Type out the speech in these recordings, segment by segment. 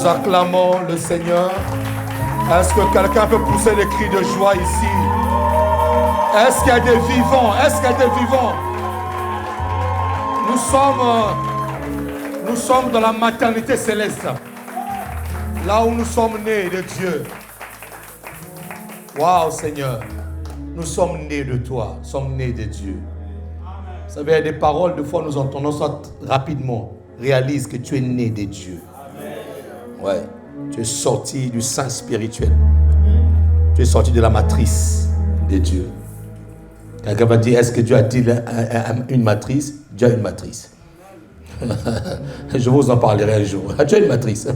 Nous acclamons le Seigneur. Est-ce que quelqu'un peut pousser des cris de joie ici? Est-ce qu'il y a des vivants? Est-ce qu'il y a des vivants? Nous sommes dans la maternité céleste. Là où nous sommes nés de Dieu. Waouh Seigneur. Nous sommes nés de toi. Nous sommes nés de Dieu. Vous savez, il y a des paroles, des fois nous entendons ça rapidement. Réalise que tu es né de Dieu. Ouais. Tu es sorti du sein spirituel. Tu es sorti de la matrice de Dieu. Quelqu'un va dire, est-ce que Dieu a-t-il une matrice? Dieu a une matrice. Je vous en parlerai un jour. Dieu a une matrice.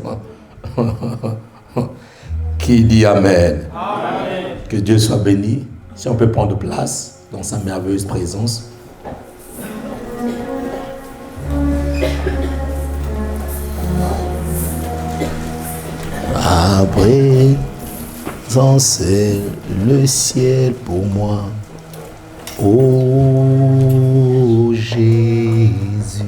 Qui dit Amen. Amen. Que Dieu soit béni. Si on peut prendre place dans sa merveilleuse présence. À présent, c'est le ciel pour moi. Oh Jésus,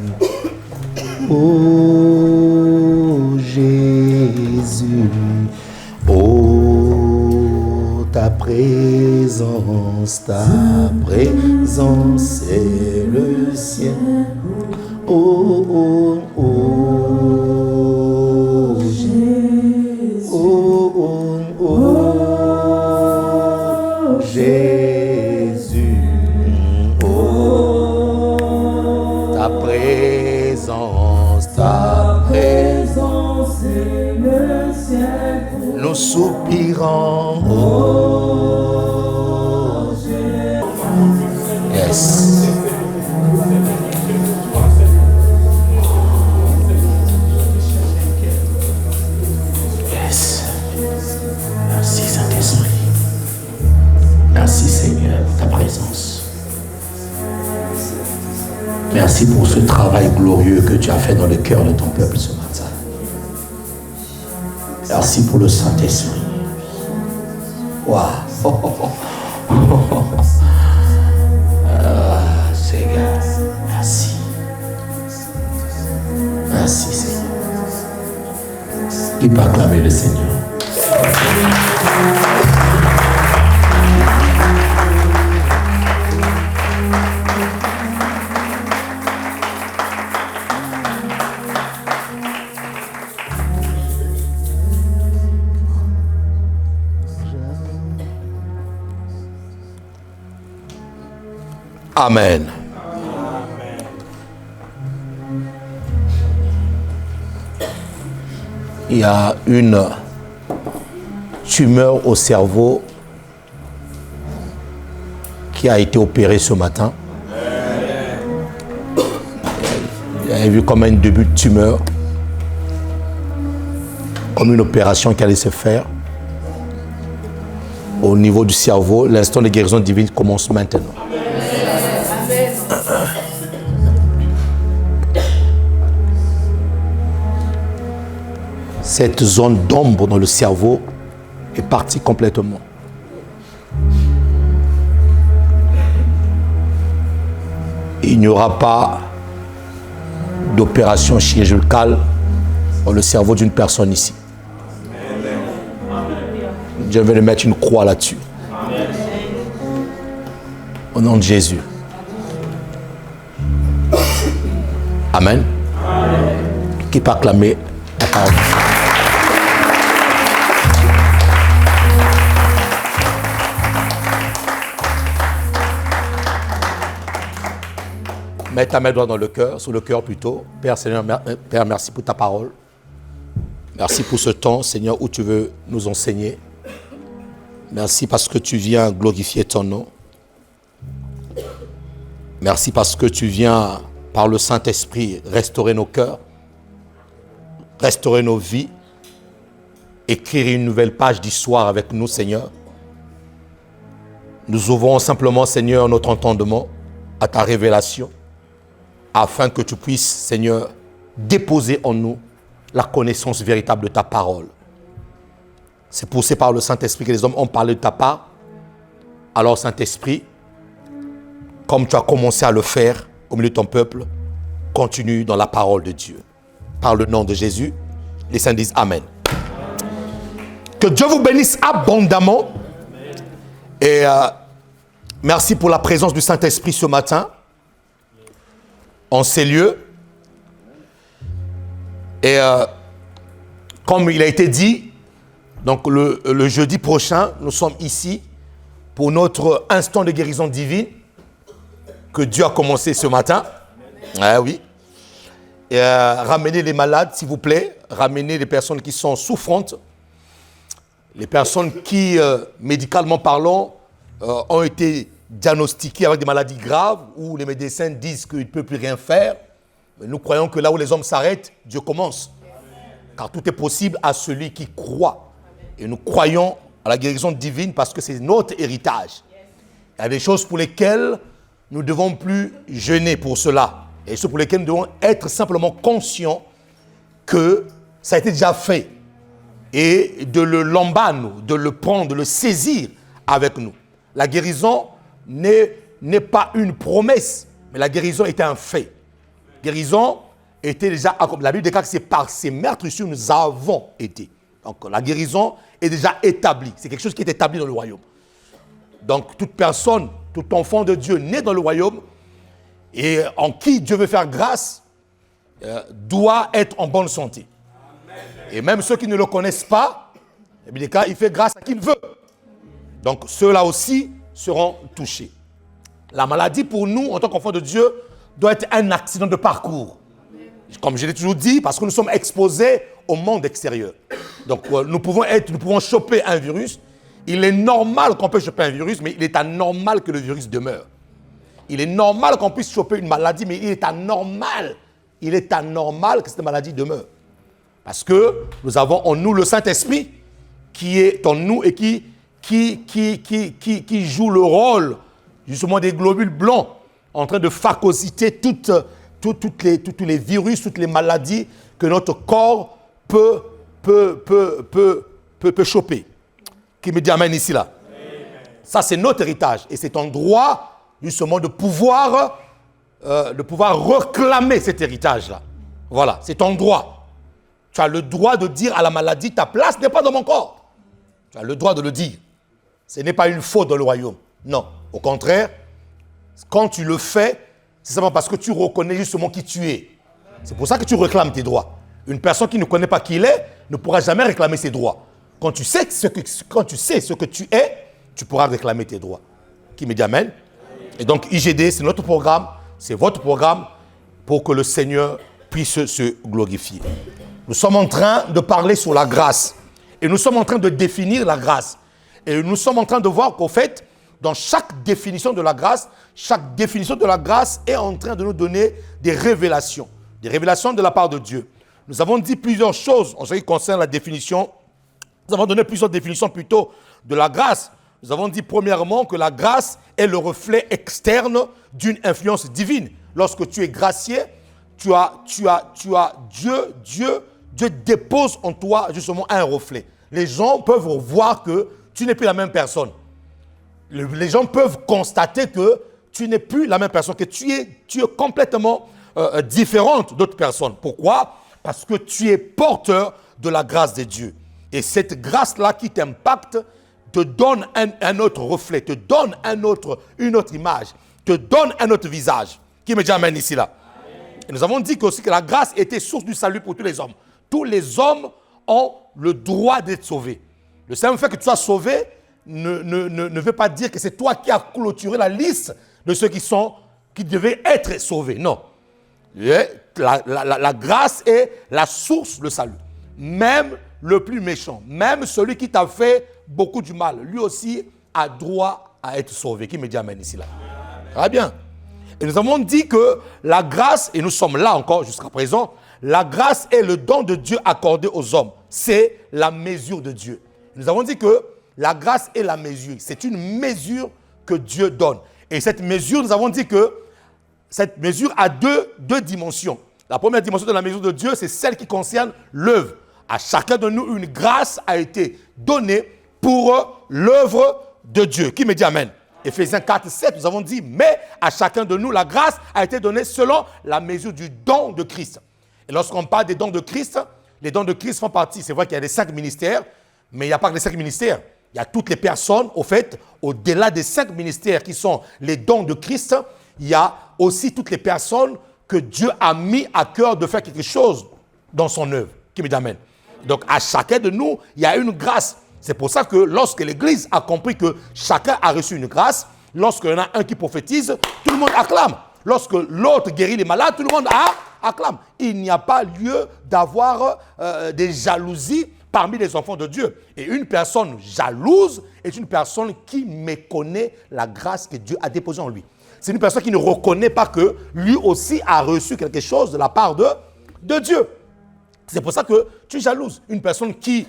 oh Jésus, oh ta présence, c'est le ciel. Oh, oh, oh, Jésus, oh, oh, oh, Jésus, oh, ta présence, c'est le ciel. Nous soupirons, oh, Jésus. Yes. Merci Saint-Esprit. Merci Seigneur pour ta présence. Merci pour ce travail glorieux que tu as fait dans le cœur de ton peuple ce matin. Merci pour le Saint-Esprit. Waouh. Seigneur, merci. Merci Seigneur. Qui peut acclamer le Seigneur? Amen. Il y a une tumeur au cerveau qui a été opérée ce matin. Vous avez vu comme un début de tumeur, comme une opération qui allait se faire au niveau du cerveau. L'instant de guérison divine commence maintenant. Cette zone d'ombre dans le cerveau est partie complètement. Il n'y aura pas d'opération chirurgicale dans le cerveau d'une personne ici. Dieu veut mettre une croix là-dessus. Au nom de Jésus. Amen. Qui peut acclamer la parole. Mets ta main droite dans le cœur, sur le cœur plutôt. Père, Seigneur, Père, merci pour ta parole. Merci pour ce temps, Seigneur, où tu veux nous enseigner. Merci parce que tu viens glorifier ton nom. Merci parce que tu viens, par le Saint-Esprit, restaurer nos cœurs, restaurer nos vies, écrire une nouvelle page d'histoire avec nous, Seigneur. Nous ouvrons simplement, Seigneur, notre entendement à ta révélation, afin que tu puisses, Seigneur, déposer en nous la connaissance véritable de ta parole. C'est poussé par le Saint-Esprit que les hommes ont parlé de ta part. Alors, Saint-Esprit, comme tu as commencé à le faire au milieu de ton peuple, continue dans la parole de Dieu. Par le nom de Jésus, les saints disent Amen. Que Dieu vous bénisse abondamment. Et merci pour la présence du Saint-Esprit ce matin en ces lieux. Et comme il a été dit, donc le jeudi prochain, nous sommes ici pour notre instant de guérison divine que Dieu a commencé ce matin. Ah oui. Et ramenez les malades, s'il vous plaît. Ramenez les personnes qui sont souffrantes. Les personnes qui, médicalement parlant, ont été diagnostiquées avec des maladies graves où les médecins disent qu'ils ne peuvent plus rien faire. Mais nous croyons que là où les hommes s'arrêtent, Dieu commence. Car tout est possible à celui qui croit. Et nous croyons à la guérison divine parce que c'est notre héritage. Il y a des choses pour lesquelles nous ne devons plus jeûner pour cela. Et ce pour lesquelles nous devons être simplement conscients que ça a été déjà fait. Et de le lambano, de le prendre, de le saisir avec nous. La guérison n'est pas une promesse, mais la guérison était un fait. Guérison était déjà accomplie. La Bible déclare que c'est par ses meurtrissures nous avons été. Donc la guérison est déjà établie. C'est quelque chose qui est établi dans le royaume. Donc toute personne, tout enfant de Dieu né dans le royaume et en qui Dieu veut faire grâce doit être en bonne santé. Et même ceux qui ne le connaissent pas, il fait grâce à qui il veut. Donc ceux-là aussi seront touchés. La maladie pour nous, en tant qu'enfants de Dieu, doit être un accident de parcours. Comme je l'ai toujours dit, parce que nous sommes exposés au monde extérieur. Donc nous pouvons choper un virus. Il est normal qu'on puisse choper un virus, mais il est anormal que le virus demeure. Il est normal qu'on puisse choper une maladie, mais il est anormal que cette maladie demeure. Parce que nous avons en nous le Saint-Esprit qui est en nous et qui joue le rôle justement des globules blancs en train de phagocyter tous les virus, toutes les maladies que notre corps peut choper. Qui me dit amen ici là. Ça c'est notre héritage et c'est un droit justement de pouvoir réclamer cet héritage là. Voilà, c'est ton droit. Tu as le droit de dire à la maladie, ta place n'est pas dans mon corps. Tu as le droit de le dire. Ce n'est pas une faute dans le royaume. Non, au contraire, quand tu le fais, c'est simplement parce que tu reconnais justement qui tu es. C'est pour ça que tu réclames tes droits. Une personne qui ne connaît pas qui il est ne pourra jamais réclamer ses droits. Quand tu sais ce que tu es, tu pourras réclamer tes droits. Qui me dit amen? Et donc IGD, c'est notre programme, c'est votre programme pour que le Seigneur puisse se glorifier. Nous sommes en train de parler sur la grâce. Et nous sommes en train de définir la grâce. Et nous sommes en train de voir qu'au fait, dans chaque définition de la grâce est en train de nous donner des révélations de la part de Dieu. Nous avons dit plusieurs choses en ce qui concerne la définition. Nous avons donné plusieurs définitions plutôt de la grâce. Nous avons dit premièrement que la grâce est le reflet externe d'une influence divine. Lorsque tu es gracié, tu as Dieu dépose en toi justement un reflet. Les gens peuvent voir que tu n'es plus la même personne. Les gens peuvent constater que tu n'es plus la même personne, que tu es complètement différente d'autres personnes. Pourquoi? Parce que tu es porteur de la grâce de Dieu. Et cette grâce-là qui t'impacte te donne un autre reflet, te donne une autre image, te donne un autre visage. Qui me dit amen ici là? Et nous avons dit aussi que la grâce était source du salut pour tous les hommes. Tous les hommes ont le droit d'être sauvés. Le simple fait que tu sois sauvé ne veut pas dire que c'est toi qui as clôturé la liste de ceux qui devaient être sauvés. Non. La grâce est la source du salut. Même le plus méchant, même celui qui t'a fait beaucoup du mal, lui aussi a droit à être sauvé. Qui me dit amen ici là? Très bien. Et nous avons dit que la grâce, et nous sommes là encore jusqu'à présent, la grâce est le don de Dieu accordé aux hommes. C'est la mesure de Dieu. Nous avons dit que la grâce est la mesure. C'est une mesure que Dieu donne. Et cette mesure, nous avons dit que cette mesure a deux dimensions. La première dimension de la mesure de Dieu, c'est celle qui concerne l'œuvre. À chacun de nous, une grâce a été donnée pour l'œuvre de Dieu. Qui me dit amen? Éphésiens 4, 7, nous avons dit, mais à chacun de nous, la grâce a été donnée selon la mesure du don de Christ. Et lorsqu'on parle des dons de Christ, les dons de Christ font partie, c'est vrai qu'il y a les 5 ministères, Mais il n'y a pas que les 5 ministères. Il y a toutes les personnes, au fait, au-delà des 5 ministères qui sont les dons de Christ, il y a aussi toutes les personnes que Dieu a mis à cœur de faire quelque chose dans son œuvre. Qui me dit amen. Donc, à chacun de nous, il y a une grâce. C'est pour ça que lorsque l'Église a compris que chacun a reçu une grâce, lorsqu'il y en a un qui prophétise, tout le monde acclame. Lorsque l'autre guérit les malades, tout le monde acclame. Il n'y a pas lieu d'avoir des jalousies parmi les enfants de Dieu. Et une personne jalouse est une personne qui méconnaît la grâce que Dieu a déposée en lui. C'est une personne qui ne reconnaît pas que lui aussi a reçu quelque chose de la part de Dieu. C'est pour ça que tu es jalouse. Une personne qui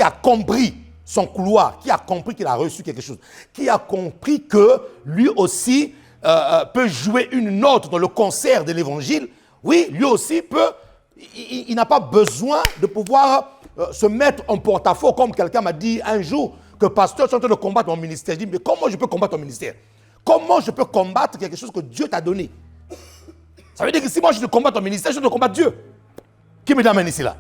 a compris son couloir, qui a compris qu'il a reçu quelque chose, qui a compris que lui aussi peut jouer une note dans le concert de l'évangile, oui, lui aussi peut, il n'a pas besoin de pouvoir se mettre en porte-à-faux, comme quelqu'un m'a dit un jour, que pasteur, tu es en train de combattre mon ministère. Je dis, mais comment je peux combattre ton ministère? Comment je peux combattre quelque chose que Dieu t'a donné? Ça veut dire que si moi je combatte ton ministère, je dois combattre Dieu. Qui me amène ici là?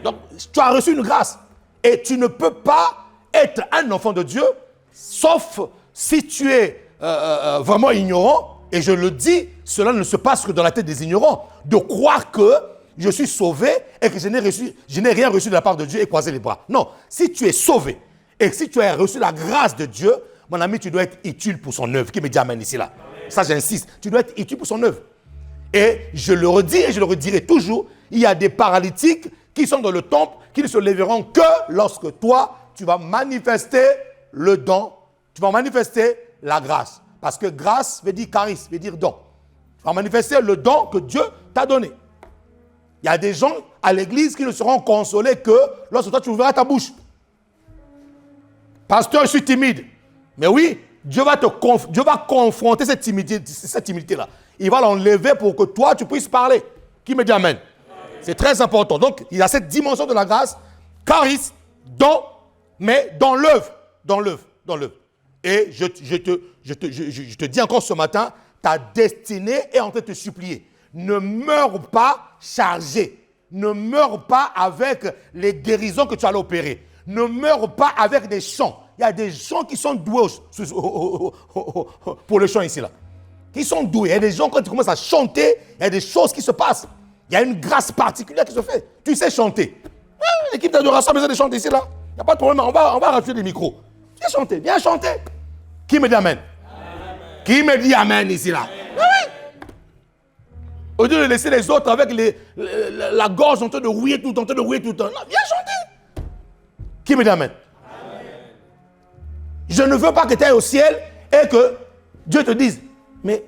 Donc, tu as reçu une grâce. Et tu ne peux pas être un enfant de Dieu, sauf si tu es vraiment ignorant. Et je le dis, cela ne se passe que dans la tête des ignorants. De croire que je suis sauvé et que je n'ai rien reçu de la part de Dieu et croiser les bras. Non, si tu es sauvé et si tu as reçu la grâce de Dieu, mon ami, tu dois être utile pour son œuvre. Qui me dit amen ici là? Ça, j'insiste. Tu dois être utile pour son œuvre. Et je le redis et je le redirai toujours, il y a des paralytiques qui sont dans le temple, qui ne se lèveront que lorsque toi, tu vas manifester le don, tu vas manifester la grâce. Parce que grâce veut dire charisme, veut dire don. Tu vas manifester le don que Dieu t'a donné. Il y a des gens à l'église qui ne seront consolés que lorsque toi, tu ouvriras ta bouche. Pasteur, je suis timide. Mais oui, Dieu va confronter cette timidité-là. Il va l'enlever pour que toi, tu puisses parler. Qui me dit amen? C'est très important. Donc, il y a cette dimension de la grâce, charisme, don, mais dans l'œuvre. Dans l'œuvre. Et je te dis encore ce matin, ta destinée est en train de te supplier. Ne meurs pas chargé. Ne meurs pas avec les guérisons que tu allais opérer. Ne meurs pas avec des chants. Il y a des gens qui sont doués pour le chant ici, là. Qui sont doués. Il y a des gens, quand ils commencent à chanter, il y a des choses qui se passent. Il y a une grâce particulière qui se fait. Tu sais chanter. L'équipe d'adoration a besoin de chanter ici, là. Il n'y a pas de problème. On va rafler les micros. Viens chanter. Viens chanter. Qui me dit amen? Amen. Qui me dit amen ici, là? Oui. Au lieu de laisser les autres avec la gorge en train de rouiller tout le temps, Non, viens chanter. Qui me dit amen? Amen. Je ne veux pas que tu ailles au ciel et que Dieu te dise, mais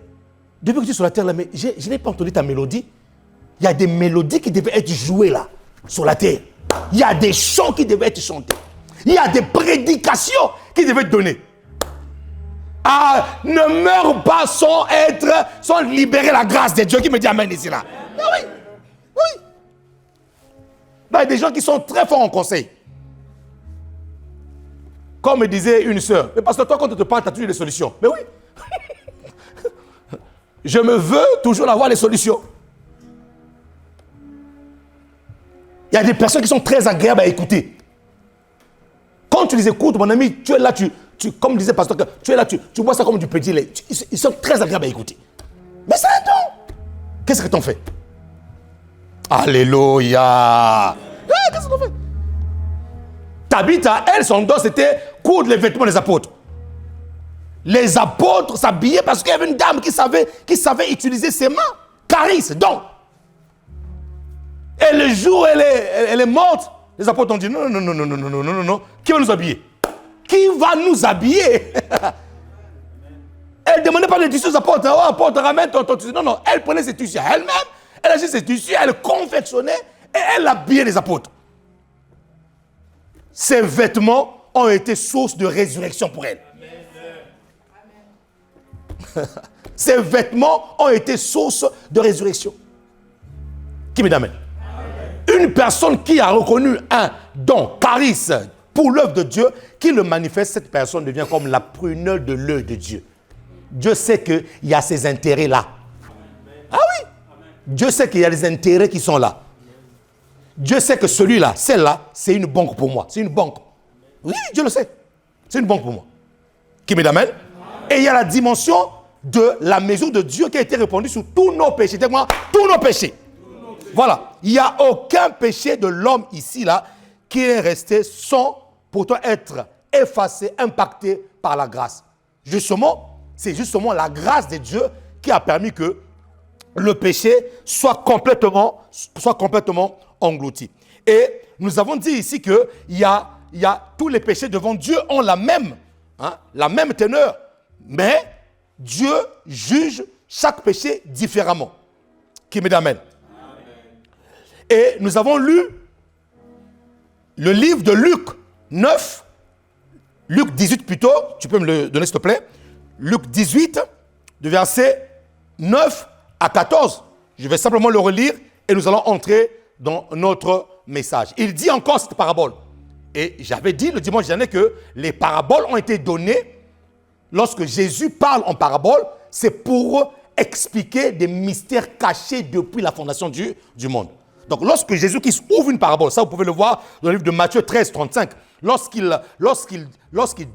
depuis que tu es sur la terre, là, mais je n'ai pas entendu ta mélodie. Il y a des mélodies qui devaient être jouées là, sur la terre. Il y a des chants qui devaient être chantés. Il y a des prédications qui devaient être données. Ah, ne meurs pas sans libérer la grâce de Dieu. Qui me dit amen ici là? Ah oui. Oui. Il y a des gens qui sont très forts en conseil. Comme me disait une sœur, mais parce que toi, quand tu te parles, tu as toujours des solutions. Mais oui. Je me veux toujours avoir les solutions. Il y a des personnes qui sont très agréables à écouter. Quand tu les écoutes, mon ami, tu es là, comme disait Pasteur, tu es là, tu vois ça comme du petit lait. Ils sont très agréables à écouter. Mais c'est un don. Qu'est-ce que t'en fais? Alléluia. Qu'est-ce que t'en fais? Tabitha, elle, son don, c'était coudre les vêtements des apôtres. Les apôtres s'habillaient parce qu'il y avait une dame qui savait utiliser ses mains. Charisme, don. Et le jour où elle est morte, les apôtres ont dit non. Qui va nous habiller? Qui va nous habiller? Elle ne demandait pas de tissus aux apôtres. Oh, apôtre, ramène ton tissu. Non. Elle prenait ses tissus elle-même. Elle achetait ses tissus, elle confectionnait et elle habillait les apôtres. Ces vêtements ont été source de résurrection pour elle. Ces vêtements ont été source de résurrection. Qui me dit amen? Une personne qui a reconnu un don, charisme pour l'œuvre de Dieu, qui le manifeste, cette personne devient comme la prunelle de l'œil de Dieu. Dieu sait qu'il y a ces intérêts-là. Ah oui! Dieu sait qu'il y a des intérêts qui sont là. Dieu sait que celui-là, celle-là, c'est une banque pour moi. C'est une banque. Oui, Dieu le sait. C'est une banque pour moi. Qui me d'amène? Et il y a la dimension de la mesure de Dieu qui a été répandue sur tous nos péchés. Dis-moi, tous nos péchés. Voilà. Il n'y a aucun péché de l'homme ici, là, qui est resté sans pourtant être effacé, impacté par la grâce. Justement, c'est justement la grâce de Dieu qui a permis que le péché soit complètement englouti. Et nous avons dit ici que il y a tous les péchés devant Dieu ont la même teneur. Mais Dieu juge chaque péché différemment. Qui me d'amène. Et nous avons lu le livre de Luc 9, Luc 18 plutôt, tu peux me le donner s'il te plaît. Luc 18, de verset 9 à 14. Je vais simplement le relire et nous allons entrer dans notre message. Il dit encore cette parabole. Et j'avais dit le dimanche dernier que les paraboles ont été données. Lorsque Jésus parle en parabole, c'est pour expliquer des mystères cachés depuis la fondation du monde. Donc lorsque Jésus-Christ ouvre une parabole, ça vous pouvez le voir dans le livre de Matthieu 13, 35, lorsqu'il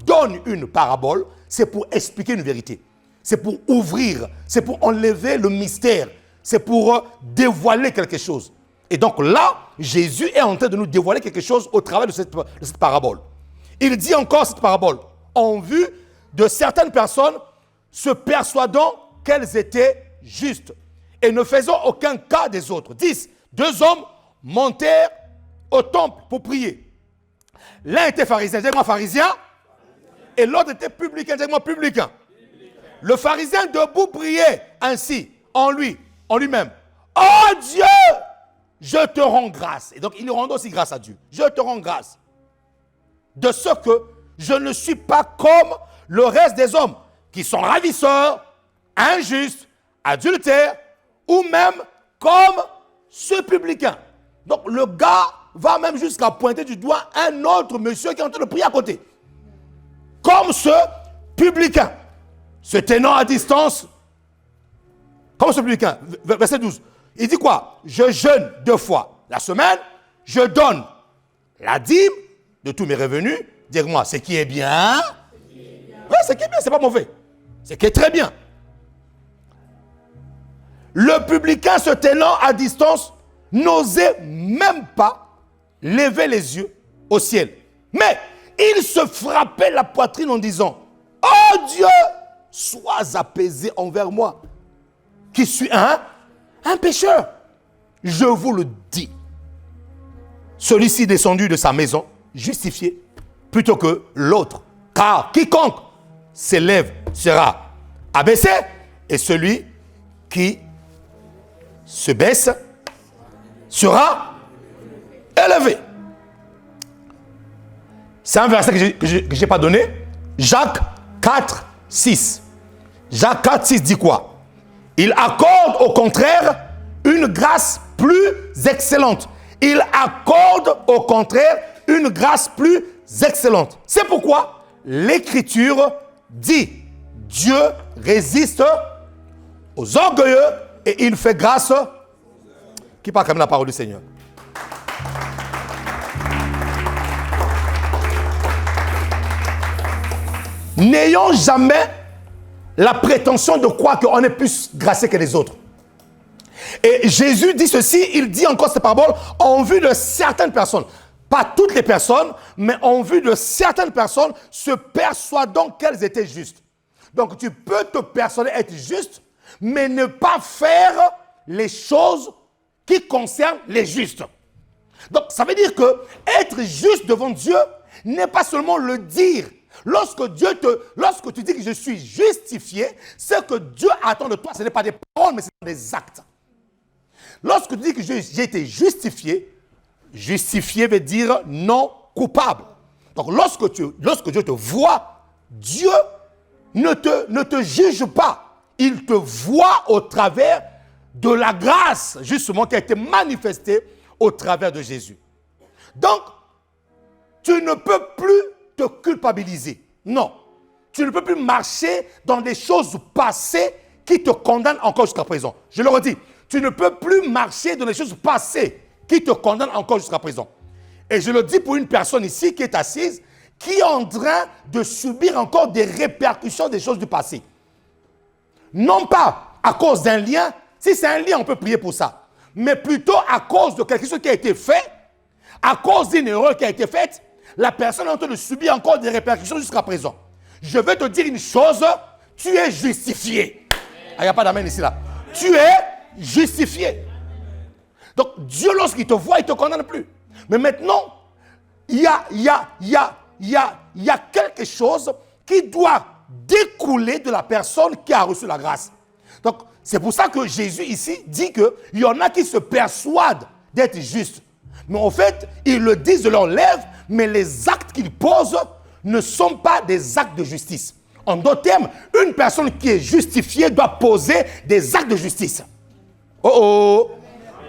donne une parabole, c'est pour expliquer une vérité. C'est pour ouvrir, c'est pour enlever le mystère, c'est pour dévoiler quelque chose. Et donc là, Jésus est en train de nous dévoiler quelque chose au travers de cette parabole. Il dit encore cette parabole, en vue de certaines personnes se persuadant qu'elles étaient justes et ne faisant aucun cas des autres. 10. 2 hommes montèrent au temple pour prier. L'un était pharisien, dis-moi pharisien, et l'autre était publicain, dis-moi publicain. Le pharisien debout priait ainsi, en lui-même. Oh Dieu, je te rends grâce. Et donc il rend aussi grâce à Dieu. Je te rends grâce de ce que je ne suis pas comme le reste des hommes qui sont ravisseurs, injustes, adultères ou même comme ce publicain. Donc le gars va même jusqu'à pointer du doigt un autre monsieur qui est en train de prier à côté. Comme ce publicain, se tenant à distance, comme ce publicain. Verset 12. Il dit quoi? Je jeûne 2 fois la semaine, je donne la dîme de tous mes revenus. Dis-moi, ce qui est bien. Oui, ce qui est bien, c'est pas mauvais. Ce qui est très bien. Le publicain se tenant à distance n'osait même pas lever les yeux au ciel. Mais il se frappait la poitrine en disant, oh Dieu, sois apaisé envers moi, qui suis un pécheur. Je vous le dis. Celui-ci descendu de sa maison, justifié, plutôt que l'autre. Car quiconque s'élève sera abaissé, et celui qui se baisse sera élevé. C'est un verset que je n'ai pas donné. Jacques 4, 6. Jacques 4, 6 dit quoi? Il accorde au contraire une grâce plus excellente. Il accorde au contraire une grâce plus excellente. C'est pourquoi l'Écriture dit Dieu résiste aux orgueilleux et il fait grâce. Qui parle comme la parole du Seigneur? N'ayons jamais la prétention de croire qu'on est plus gracieux que les autres. Et Jésus dit ceci, il dit encore cette parabole en vue de certaines personnes. Pas toutes les personnes, mais en vue de certaines personnes se persuadant qu'elles étaient justes. Donc tu peux te persuader être juste, mais ne pas faire les choses qui concernent les justes. Donc ça veut dire que être juste devant Dieu n'est pas seulement le dire. Lorsque tu dis que je suis justifié, ce que Dieu attend de toi, ce n'est pas des paroles, mais c'est des actes. Lorsque tu dis que j'ai été justifié, justifié veut dire non coupable. Donc lorsque Dieu te voit, Dieu ne te juge pas. Il te voit au travers de la grâce, justement, qui a été manifestée au travers de Jésus. Donc, tu ne peux plus te culpabiliser. Non. Tu ne peux plus marcher dans des choses passées qui te condamnent encore jusqu'à présent. Je le redis. Tu ne peux plus marcher dans les choses passées qui te condamne encore jusqu'à présent. Et je le dis pour une personne ici qui est assise, qui est en train de subir encore des répercussions des choses du passé. Non pas à cause d'un lien, si c'est un lien, on peut prier pour ça, mais plutôt à cause de quelque chose qui a été fait, à cause d'une erreur qui a été faite, la personne est en train de subir encore des répercussions jusqu'à présent. Je vais te dire une chose, tu es justifié. Il n'y a pas d'amen ici là. Tu es justifié. Donc Dieu, lorsqu'il te voit, il ne te condamne plus. Mais maintenant, il y a quelque chose qui doit découler de la personne qui a reçu la grâce. Donc, c'est pour ça que Jésus ici dit qu'il y en a qui se persuadent d'être justes. Mais en fait, ils le disent de leurs lèvres, mais les actes qu'ils posent ne sont pas des actes de justice. En d'autres termes, une personne qui est justifiée doit poser des actes de justice. Oh oh!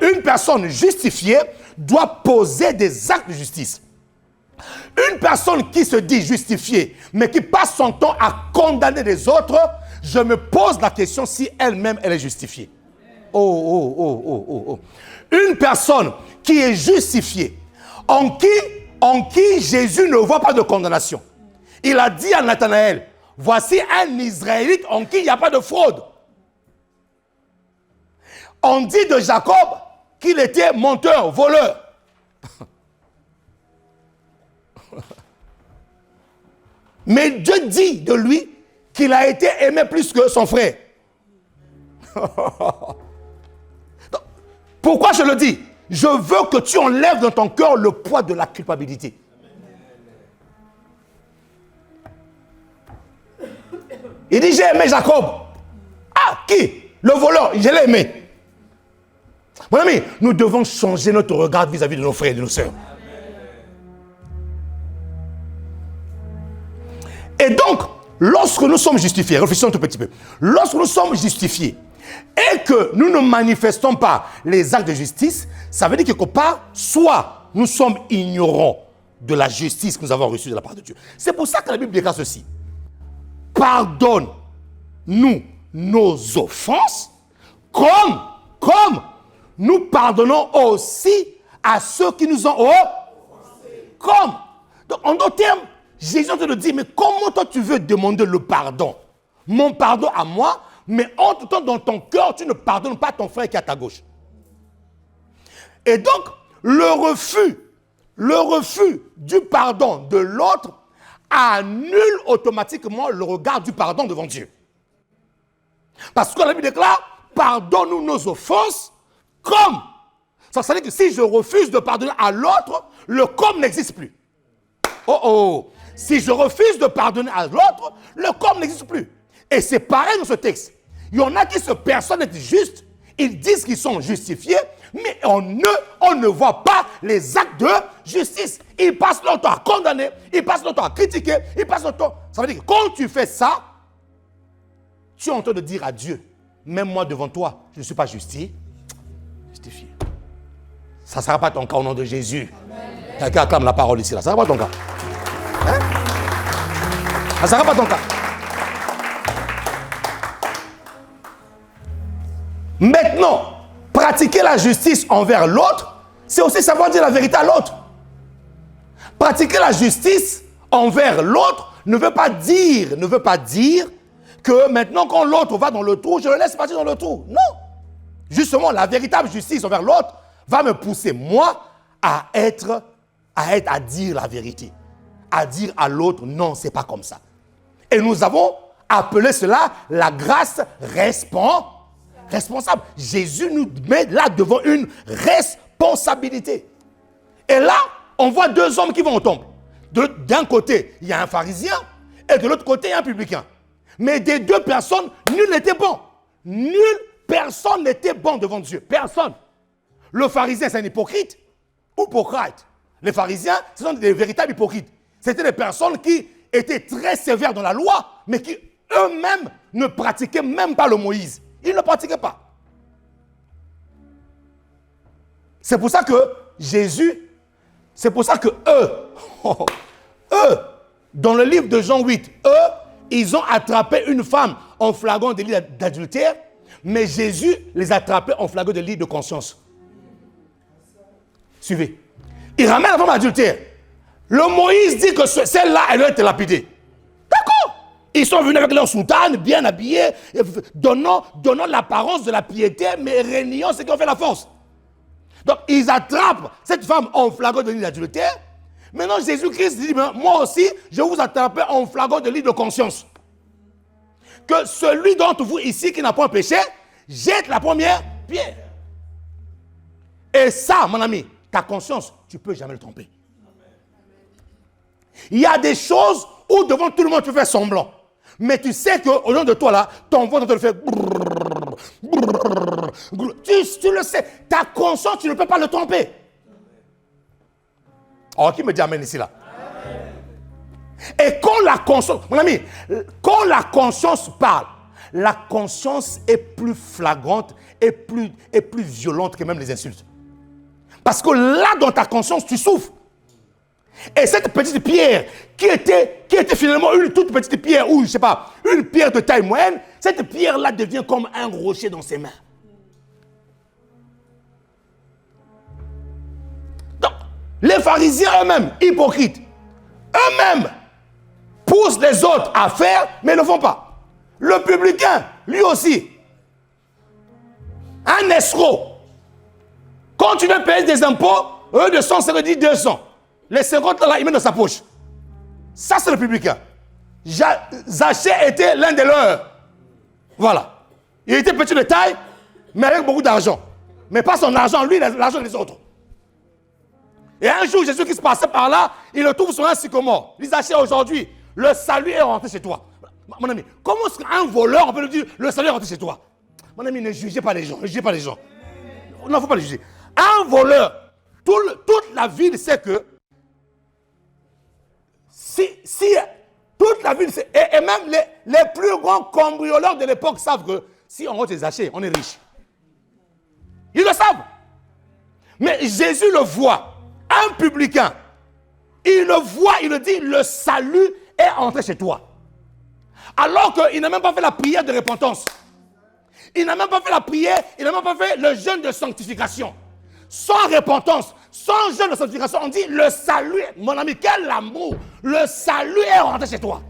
Une personne justifiée doit poser des actes de justice. Une personne qui se dit justifiée, mais qui passe son temps à condamner les autres, je me pose la question si elle-même, elle est justifiée. Oh. Une personne qui est justifiée, en qui Jésus ne voit pas de condamnation. Il a dit à Nathanaël, voici un Israélite en qui il n'y a pas de fraude. On dit de Jacob qu'il était menteur, voleur. Mais Dieu dit de lui qu'il a été aimé plus que son frère. Pourquoi je le dis? Je veux que tu enlèves dans ton cœur le poids de la culpabilité. Il dit, j'ai aimé Jacob. Ah, qui? Le voleur, je l'ai aimé. Mon ami, nous devons changer notre regard vis-à-vis de nos frères et de nos sœurs. Et donc, lorsque nous sommes justifiés, réfléchissons un tout petit peu. Lorsque nous sommes justifiés et que nous ne manifestons pas les actes de justice, ça veut dire quelque part, soit nous sommes ignorants de la justice que nous avons reçue de la part de Dieu. C'est pour ça que la Bible déclare ceci. Pardonne-nous nos offenses comme nous pardonnons aussi à ceux qui nous ont offensés. Comme. Donc, en d'autres termes, Jésus te dit, mais comment toi tu veux demander le pardon? Mon pardon à moi, mais entre temps dans ton cœur, tu ne pardonnes pas ton frère qui est à ta gauche. Et donc, le refus du pardon de l'autre annule automatiquement le regard du pardon devant Dieu. Parce que la Bible déclare, pardonne-nous nos offenses comme. Ça veut dire que si je refuse de pardonner à l'autre, le comme n'existe plus. Si je refuse de pardonner à l'autre, le comme n'existe plus. Et c'est pareil dans ce texte. Il y en a qui se persuadent d'être justes, ils disent qu'ils sont justifiés, mais on ne voit pas les actes de justice. Ils passent leur temps à condamner, ils passent leur temps à critiquer, ils passent leur temps. Ça veut dire que quand tu fais ça, tu es en train de dire à Dieu, même moi devant toi, je ne suis pas justifié. Ça ne sera pas ton cas au nom de Jésus. Quelqu'un acclame la parole ici, là. Ça ne sera pas ton cas. Hein? Ça ne sera pas ton cas. Maintenant, pratiquer la justice envers l'autre, c'est aussi savoir dire la vérité à l'autre. Pratiquer la justice envers l'autre ne veut pas dire que maintenant quand l'autre va dans le trou, je le laisse partir dans le trou. Non. Justement, la véritable justice envers l'autre va me pousser, moi, à dire la vérité. À dire à l'autre, non, c'est pas comme ça. Et nous avons appelé cela la grâce responsable. Jésus nous met là devant une responsabilité. Et là, on voit deux hommes qui vont au temple. D'un côté, il y a un pharisien et de l'autre côté, il y a un publicain. Mais des deux personnes, nul n'était bon. Personne n'était bon devant Dieu. Personne. Le pharisien, c'est un hypocrite ou hypocrite. Les pharisiens, ce sont des véritables hypocrites. C'était des personnes qui étaient très sévères dans la loi, mais qui eux-mêmes ne pratiquaient même pas le Moïse. Ils ne le pratiquaient pas. C'est pour ça que eux, dans le livre de Jean 8, ils ont attrapé une femme en flagrant délit d'adultère, mais Jésus les a attrapés en flagrant délit de conscience. Suivez. Il ramène la femme adultère. Le Moïse dit que celle-là, elle doit être lapidée. D'accord. Ils sont venus avec leur soutane, bien habillés, donnant l'apparence de la piété, mais régnant ce qui ont fait la force. Donc, ils attrapent cette femme en flagrant de lit d'adultère. Maintenant, Jésus-Christ dit, moi aussi, je vais vous attraper en flagrant de lit de conscience. Que celui d'entre vous ici qui n'a pas un péché, jette la première pierre. Et ça, mon ami, ta conscience, tu ne peux jamais le tromper. Il y a des choses où devant tout le monde tu fais semblant. Mais tu sais qu'au nom de toi là, ton ventre te le fait. Tu le sais. Ta conscience, tu ne peux pas le tromper. Oh, qui me dit amen ici là? Et quand la conscience, mon ami, quand la conscience parle, la conscience est plus flagrante et plus violente que même les insultes. Parce que là, dans ta conscience, tu souffres. Et cette petite pierre, qui était finalement une toute petite pierre, ou je ne sais pas, une pierre de taille moyenne, cette pierre-là devient comme un rocher dans ses mains. Donc, les pharisiens eux-mêmes, hypocrites, eux-mêmes poussent les autres à faire, mais ne le font pas. Le publicain, lui aussi, un escroc, quand tu veux payer des impôts, eux de 100, ça veut dire 200. Les 50 là, il met dans sa poche. Ça, c'est le publicain. Zachée était l'un des leurs. Voilà. Il était petit de taille, mais avec beaucoup d'argent. Mais pas son argent, lui, l'argent des autres. Et un jour, Jésus qui se passait par là, il le trouve sur un sycomore. Il dit, Zachée, aujourd'hui, le salut est rentré chez toi. Mon ami, comment est-ce qu'un voleur, on peut lui dire, le salut est rentré chez toi? Mon ami, ne jugez pas les gens. Ne jugez pas les gens. Non, il ne faut pas les juger. Un voleur, toute la ville sait que si toute la ville, et même les plus grands cambrioleurs de l'époque savent que si on rentre les achats, on est riche. Ils le savent. Mais Jésus le voit. Un publicain, il le voit, il le dit, le salut est entré chez toi. Alors qu'il n'a même pas fait la prière de repentance. Il n'a même pas fait la prière, il n'a même pas fait le jeûne de sanctification. Sans repentance, sans jeûne de sanctification, on dit le salut, mon ami, quel amour, le salut est rentré chez toi.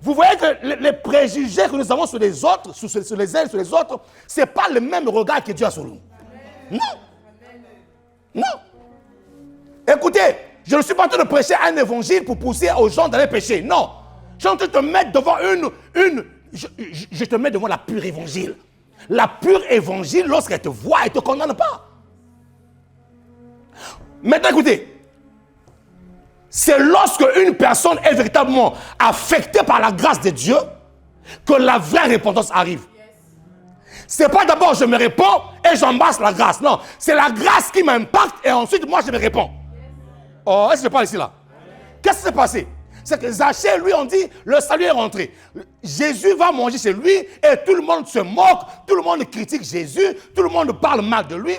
Vous voyez que les préjugés que nous avons sur les autres, sur les uns et sur les autres, ce n'est pas le même regard que Dieu a sur nous. Non. Non. Écoutez, je ne suis pas en train de prêcher un évangile pour pousser aux gens d'aller pécher. Non. Je suis en train de te mettre devant je te mets devant la pure évangile. La pure évangile, lorsqu'elle te voit, elle ne te condamne pas. Maintenant, écoutez. C'est lorsque une personne est véritablement affectée par la grâce de Dieu que la vraie repentance arrive. Ce n'est pas d'abord je me réponds et j'embrasse la grâce. Non, c'est la grâce qui m'impacte et ensuite moi je me réponds. Oh, est-ce que je parle ici là? Qu'est-ce qui s'est passé? C'est que Zachée, lui, on dit, le salut est rentré. Jésus va manger chez lui et tout le monde se moque, tout le monde critique Jésus, tout le monde parle mal de lui.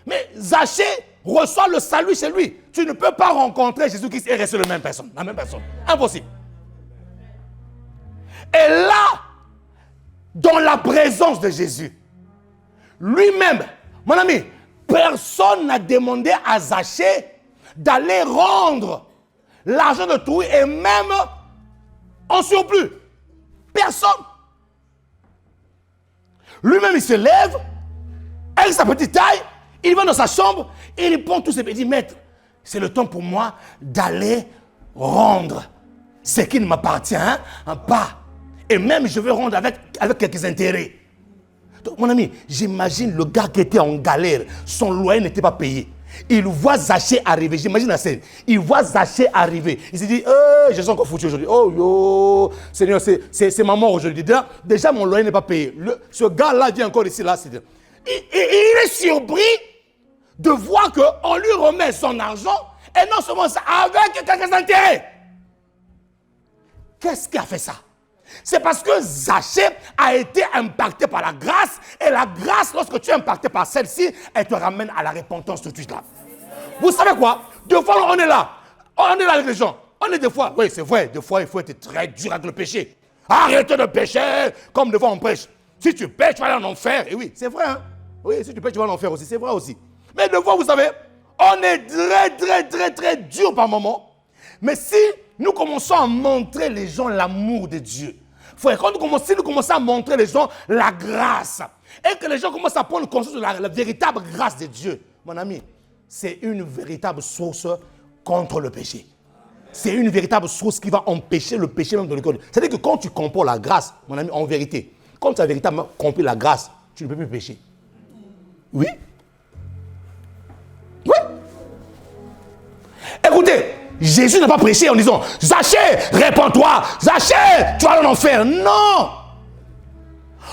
Mais Zachée reçoit le salut chez lui. Tu ne peux pas rencontrer Jésus-Christ et rester la même personne. Impossible. Et là, dans la présence de Jésus, lui-même, mon ami, personne n'a demandé à Zachée d'aller rendre l'argent de tout et même en surplus. Personne. Lui-même, il se lève avec sa petite taille, il va dans sa chambre et il prend tous ses petits maîtres. C'est le temps pour moi d'aller rendre ce qui ne m'appartient pas. Et même je vais rendre avec quelques intérêts. Donc, mon ami, j'imagine le gars qui était en galère, son loyer n'était pas payé. Il voit Zachée arriver, j'imagine la scène. Il voit Zachée arriver. Il se dit, je suis encore foutu aujourd'hui. Oh yo, Seigneur, c'est ma mort aujourd'hui. Déjà, mon loyer n'est pas payé. Ce gars-là vient encore ici, là. Il est surpris de voir qu'on lui remet son argent et non seulement ça, avec quelques intérêts. Qu'est-ce qui a fait ça? C'est parce que Zachée a été impacté par la grâce et la grâce, lorsque tu es impacté par celle-ci, elle te ramène à la repentance tout de suite là. Vous savez quoi? Des fois, on est là avec les gens. On est des fois, oui c'est vrai, des fois il faut être très dur avec le péché. Arrêtez de pécher, comme des fois on prêche. Si tu pêches, tu vas aller en enfer. Et oui, c'est vrai. Hein? Oui, si tu pêches, tu vas en enfer aussi. C'est vrai aussi. Mais des fois, vous savez, on est très dur par moment. Mais si nous commençons à montrer les gens l'amour de Dieu, frère, quand nous commençons à montrer les gens la grâce, et que les gens commencent à prendre conscience de la véritable grâce de Dieu, mon ami, c'est une véritable source contre le péché. C'est une véritable source qui va empêcher le péché même dans le cœur. C'est-à-dire que quand tu comprends la grâce, mon ami, en vérité, quand tu as véritablement compris la grâce, tu ne peux plus pécher. Oui. Oui. Écoutez, Jésus n'a pas prêché en disant « Zachée, répands-toi, Zachée, tu vas aller en enfer. » Non.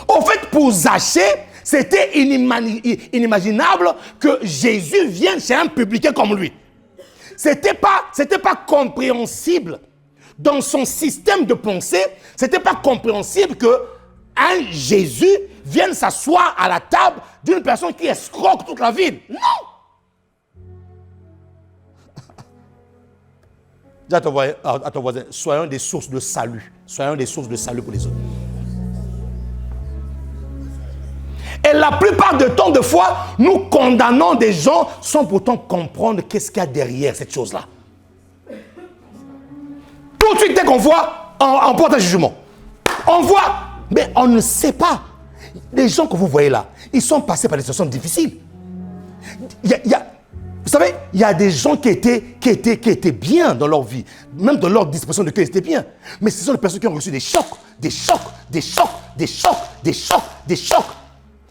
Au fait, pour Zachée, c'était inimaginable que Jésus vienne chez un publicain comme lui. C'était pas compréhensible dans son système de pensée. C'était pas compréhensible que un Jésus vienne s'asseoir à la table d'une personne qui escroque toute la ville. Non. Dis à ton voisin, soyons des sources de salut. Soyons des sources de salut pour les autres. Et la plupart du temps, de fois, nous condamnons des gens sans pourtant comprendre qu'est-ce qu'il y a derrière cette chose-là. Tout de suite, dès qu'on voit, on porte un jugement. On voit, mais on ne sait pas. Les gens que vous voyez là, ils sont passés par des situations difficiles. Vous savez, il y a des gens qui étaient bien dans leur vie, même dans leur disposition de cœur, ils étaient bien. Mais ce sont des personnes qui ont reçu des chocs.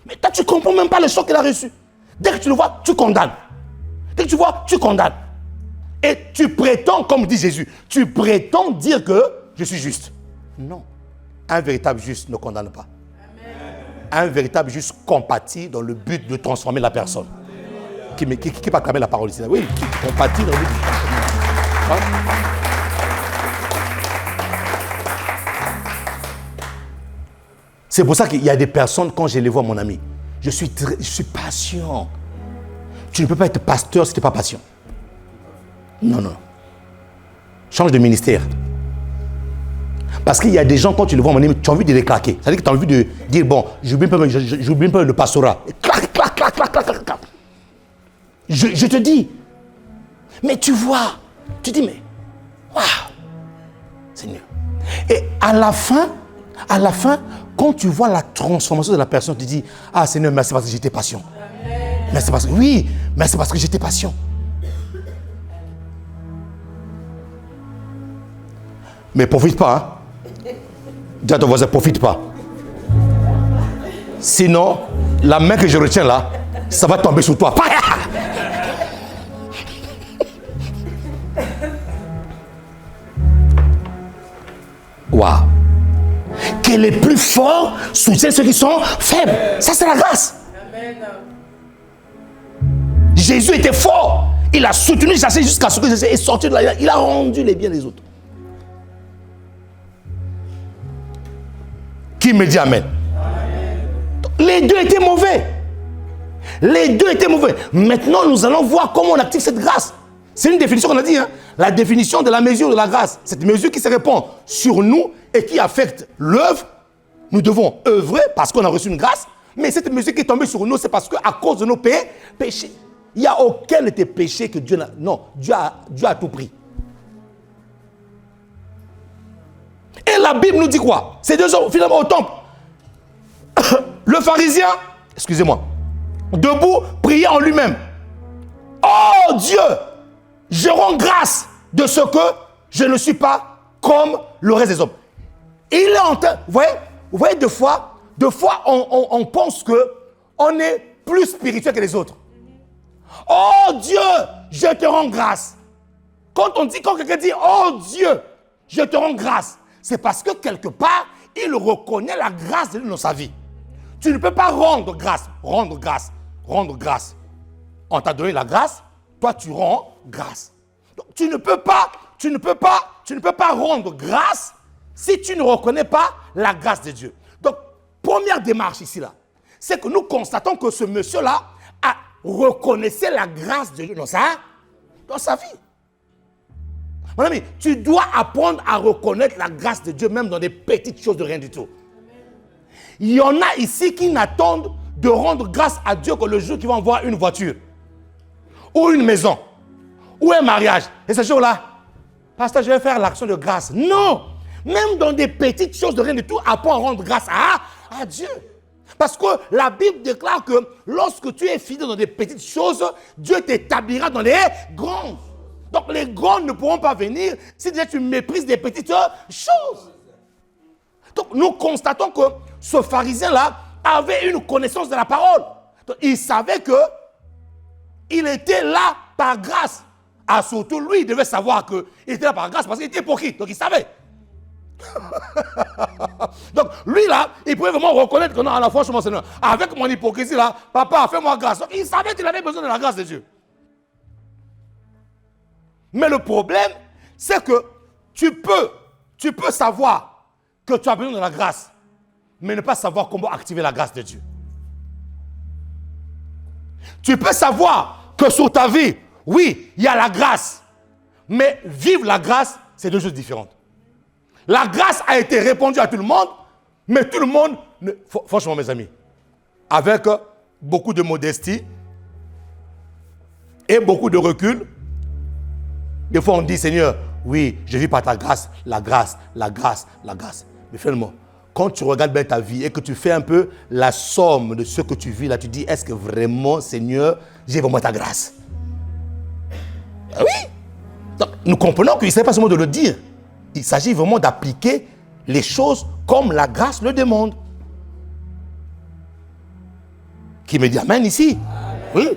Mais toi, tu ne comprends même pas le choc qu'il a reçu. Dès que tu le vois, tu condamnes. Dès que tu vois, tu condamnes. Et tu prétends, comme dit Jésus, tu prétends dire que je suis juste. Non. Un véritable juste ne condamne pas. Amen. Un véritable juste compatit dans le but de transformer la personne. Qui va clamer la parole ici? Oui, qui compatit dans le but de transformer. C'est pour ça qu'il y a des personnes, quand je les vois, mon ami, je suis patient. Tu ne peux pas être pasteur si tu n'es pas patient. Non. Change de ministère. Parce qu'il y a des gens, quand tu les vois, mon ami, tu as envie de les claquer. C'est-à-dire que tu as envie de dire, bon, j'oublie pas le pastorat. Clac. Je te dis. Mais tu vois, tu dis, mais, waouh, Seigneur. Et à la fin, quand tu vois la transformation de la personne, tu dis, ah Seigneur, merci parce que j'étais patient. Merci parce que j'étais patient. Mais profite pas. Hein? Dis à ton voisin, profite pas. Sinon, la main que je retiens là, ça va tomber sur toi. Waouh. Que les plus forts soutiennent ceux qui sont faibles. Ça, c'est la grâce. Amen. Jésus était fort. Il a soutenu Zachée jusqu'à ce que Zachée est sorti de là. Il a rendu les biens des autres. Qui me dit Amen? Amen. Les deux étaient mauvais. Maintenant, nous allons voir comment on active cette grâce. C'est une définition qu'on a dit. Hein? La définition de la mesure de la grâce. Cette mesure qui se répand sur nous et qui affecte l'œuvre. Nous devons œuvrer parce qu'on a reçu une grâce. Mais cette mesure qui est tombée sur nous, c'est parce qu'à cause de nos péchés. Il n'y a aucun de tes péchés que Dieu n'a... Non, Dieu a tout pris. Et la Bible nous dit quoi? Ces deux hommes, finalement, au temple. Le pharisien, excusez-moi, debout, priait en lui-même. Oh Dieu, je rends grâce de ce que je ne suis pas comme le reste des hommes. Et il est en train, vous voyez, deux fois, on pense qu'on est plus spirituel que les autres. Oh Dieu, je te rends grâce. Quand quelqu'un dit, oh Dieu, je te rends grâce, c'est parce que quelque part, il reconnaît la grâce de Dieu dans sa vie. Tu ne peux pas rendre grâce. On t'a donné la grâce, toi tu rends grâce. Donc, tu ne peux pas rendre grâce si tu ne reconnais pas la grâce de Dieu. Donc, première démarche ici, là, c'est que nous constatons que ce monsieur-là reconnaissait la grâce de Dieu dans sa vie. Mon ami, tu dois apprendre à reconnaître la grâce de Dieu même dans des petites choses de rien du tout. Il y en a ici qui n'attendent de rendre grâce à Dieu que le jour qu'ils vont avoir une voiture. ou une maison, ou un mariage. Et ce jour-là, pasteur, je vais faire l'action de grâce. Non! Même dans des petites choses de rien du tout, apprends à rendre grâce à Dieu. Parce que la Bible déclare que lorsque tu es fidèle dans des petites choses, Dieu t'établira dans les grandes. Donc les grandes ne pourront pas venir si déjà tu méprises des petites choses. Donc nous constatons que ce pharisien-là avait une connaissance de la parole. Donc, il savait qu'il était là par grâce. Ah, surtout lui, il devait savoir qu'il était là par grâce parce qu'il était hypocrite. Donc il savait. Donc lui là, il pouvait vraiment reconnaître que non, à la fois, mon Seigneur, avec mon hypocrisie là, papa, fais-moi grâce. Donc il savait qu'il avait besoin de la grâce de Dieu. Mais le problème, c'est que tu peux savoir que tu as besoin de la grâce, mais ne pas savoir comment activer la grâce de Dieu. Tu peux savoir que sur ta vie, oui, il y a la grâce, mais vivre la grâce, c'est deux choses différentes. La grâce a été répandue à tout le monde, mais tout le monde, franchement mes amis, avec beaucoup de modestie et beaucoup de recul, des fois on dit Seigneur, oui, je vis par ta grâce, la grâce, la grâce, la grâce. Mais finalement, quand tu regardes bien ta vie et que tu fais un peu la somme de ce que tu vis là, tu dis, est-ce que vraiment Seigneur, j'ai vraiment ta grâce? Oui. Donc, nous comprenons qu'il ne s'agit pas seulement de le dire. Il s'agit vraiment d'appliquer les choses comme la grâce le demande. Qui me dit Amen ici? Oui.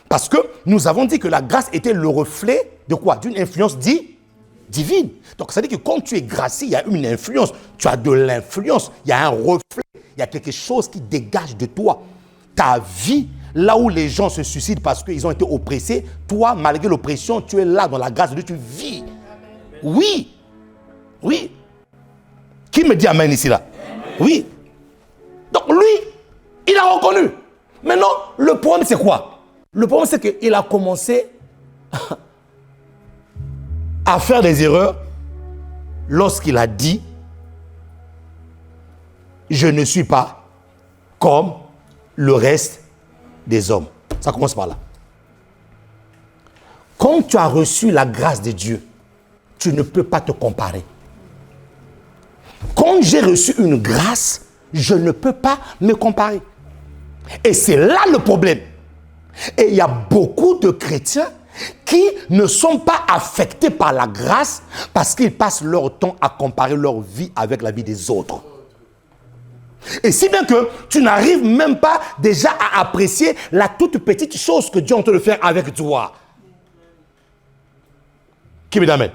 Parce que nous avons dit que la grâce était le reflet de quoi? D'une influence divine. Donc ça veut dire que quand tu es gracié, il y a une influence. Tu as de l'influence. Il y a un reflet. Il y a quelque chose qui dégage de toi. Ta vie, là où les gens se suicident parce qu'ils ont été oppressés, toi, malgré l'oppression, tu es là dans la grâce de Dieu, tu vis. Oui. Oui. Qui me dit Amen ici là? Oui. Donc lui, il a reconnu. Maintenant, le problème c'est quoi? Le problème c'est qu'il a commencé à faire des erreurs lorsqu'il a dit « Je ne suis pas comme le reste des hommes ». Ça commence par là. Quand tu as reçu la grâce de Dieu, tu ne peux pas te comparer. Quand j'ai reçu une grâce, je ne peux pas me comparer. Et c'est là le problème. Et il y a beaucoup de chrétiens qui ne sont pas affectés par la grâce parce qu'ils passent leur temps à comparer leur vie avec la vie des autres. Et si bien que tu n'arrives même pas déjà à apprécier la toute petite chose que Dieu est en train de faire avec toi. Qui me dit Amen?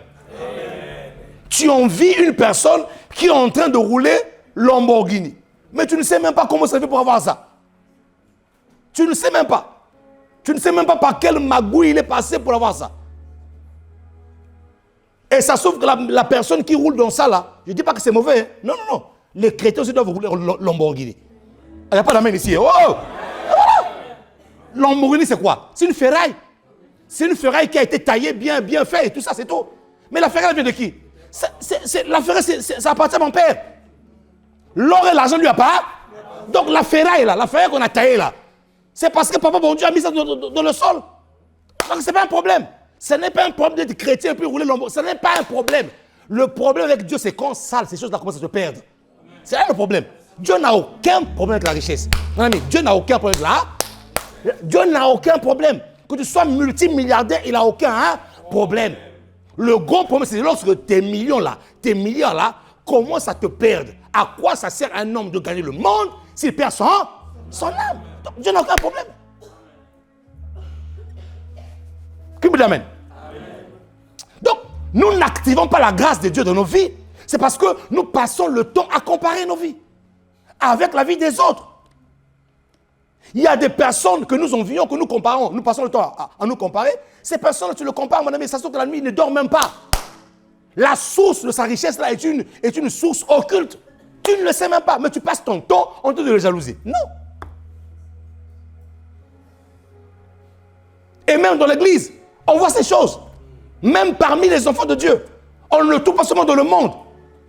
Tu envies une personne qui est en train de rouler Lamborghini. Mais tu ne sais même pas comment ça fait pour avoir ça. Tu ne sais même pas. Tu ne sais même pas par quelle magouille il est passé pour avoir ça. Et ça sauve que la personne qui roule dans ça là, je ne dis pas que c'est mauvais. Hein. Non, non, non. Les chrétiens aussi doivent rouler Lamborghini. Il n'y a pas d'amène ici. Oh! Lamborghini c'est quoi? C'est une ferraille. C'est une ferraille qui a été taillée bien fait et tout ça, c'est tout. Mais la ferraille vient de qui? La ferraille, ça appartient à mon père. L'or et l'argent lui a pas. Donc la ferraille là, la ferraille qu'on a taillée là, c'est parce que papa bon Dieu a mis ça dans le sol. Donc ce n'est pas un problème. Ce n'est pas un problème d'être chrétien et puis rouler Lamborghini. Ce n'est pas un problème. Le problème avec Dieu, c'est quand sale, ces choses-là commencent à se perdre. C'est là le problème. Dieu n'a aucun problème avec la richesse. Mon ami, Dieu n'a aucun problème avec la. Dieu n'a aucun problème. Que tu sois multimilliardaire, il n'a aucun problème. Le grand problème, c'est lorsque tes millions là, commencent à te perdre. À quoi ça sert à un homme de gagner le monde s'il perd son âme? Donc, Dieu n'a aucun problème. Qui me dit Amen? Donc, nous n'activons pas la grâce de Dieu dans nos vies. C'est parce que nous passons le temps à comparer nos vies avec la vie des autres. Il y a des personnes que nous envions, que nous comparons. Nous passons le temps à nous comparer. Ces personnes, tu le compares, mon ami, ça se trouve que la nuit, il ne dort même pas. La source de sa richesse là est une source occulte. Tu ne le sais même pas, mais tu passes ton temps en train de le jalouser. Non. Et même dans l'église, on voit ces choses. Même parmi les enfants de Dieu. On ne le trouve pas seulement dans le monde.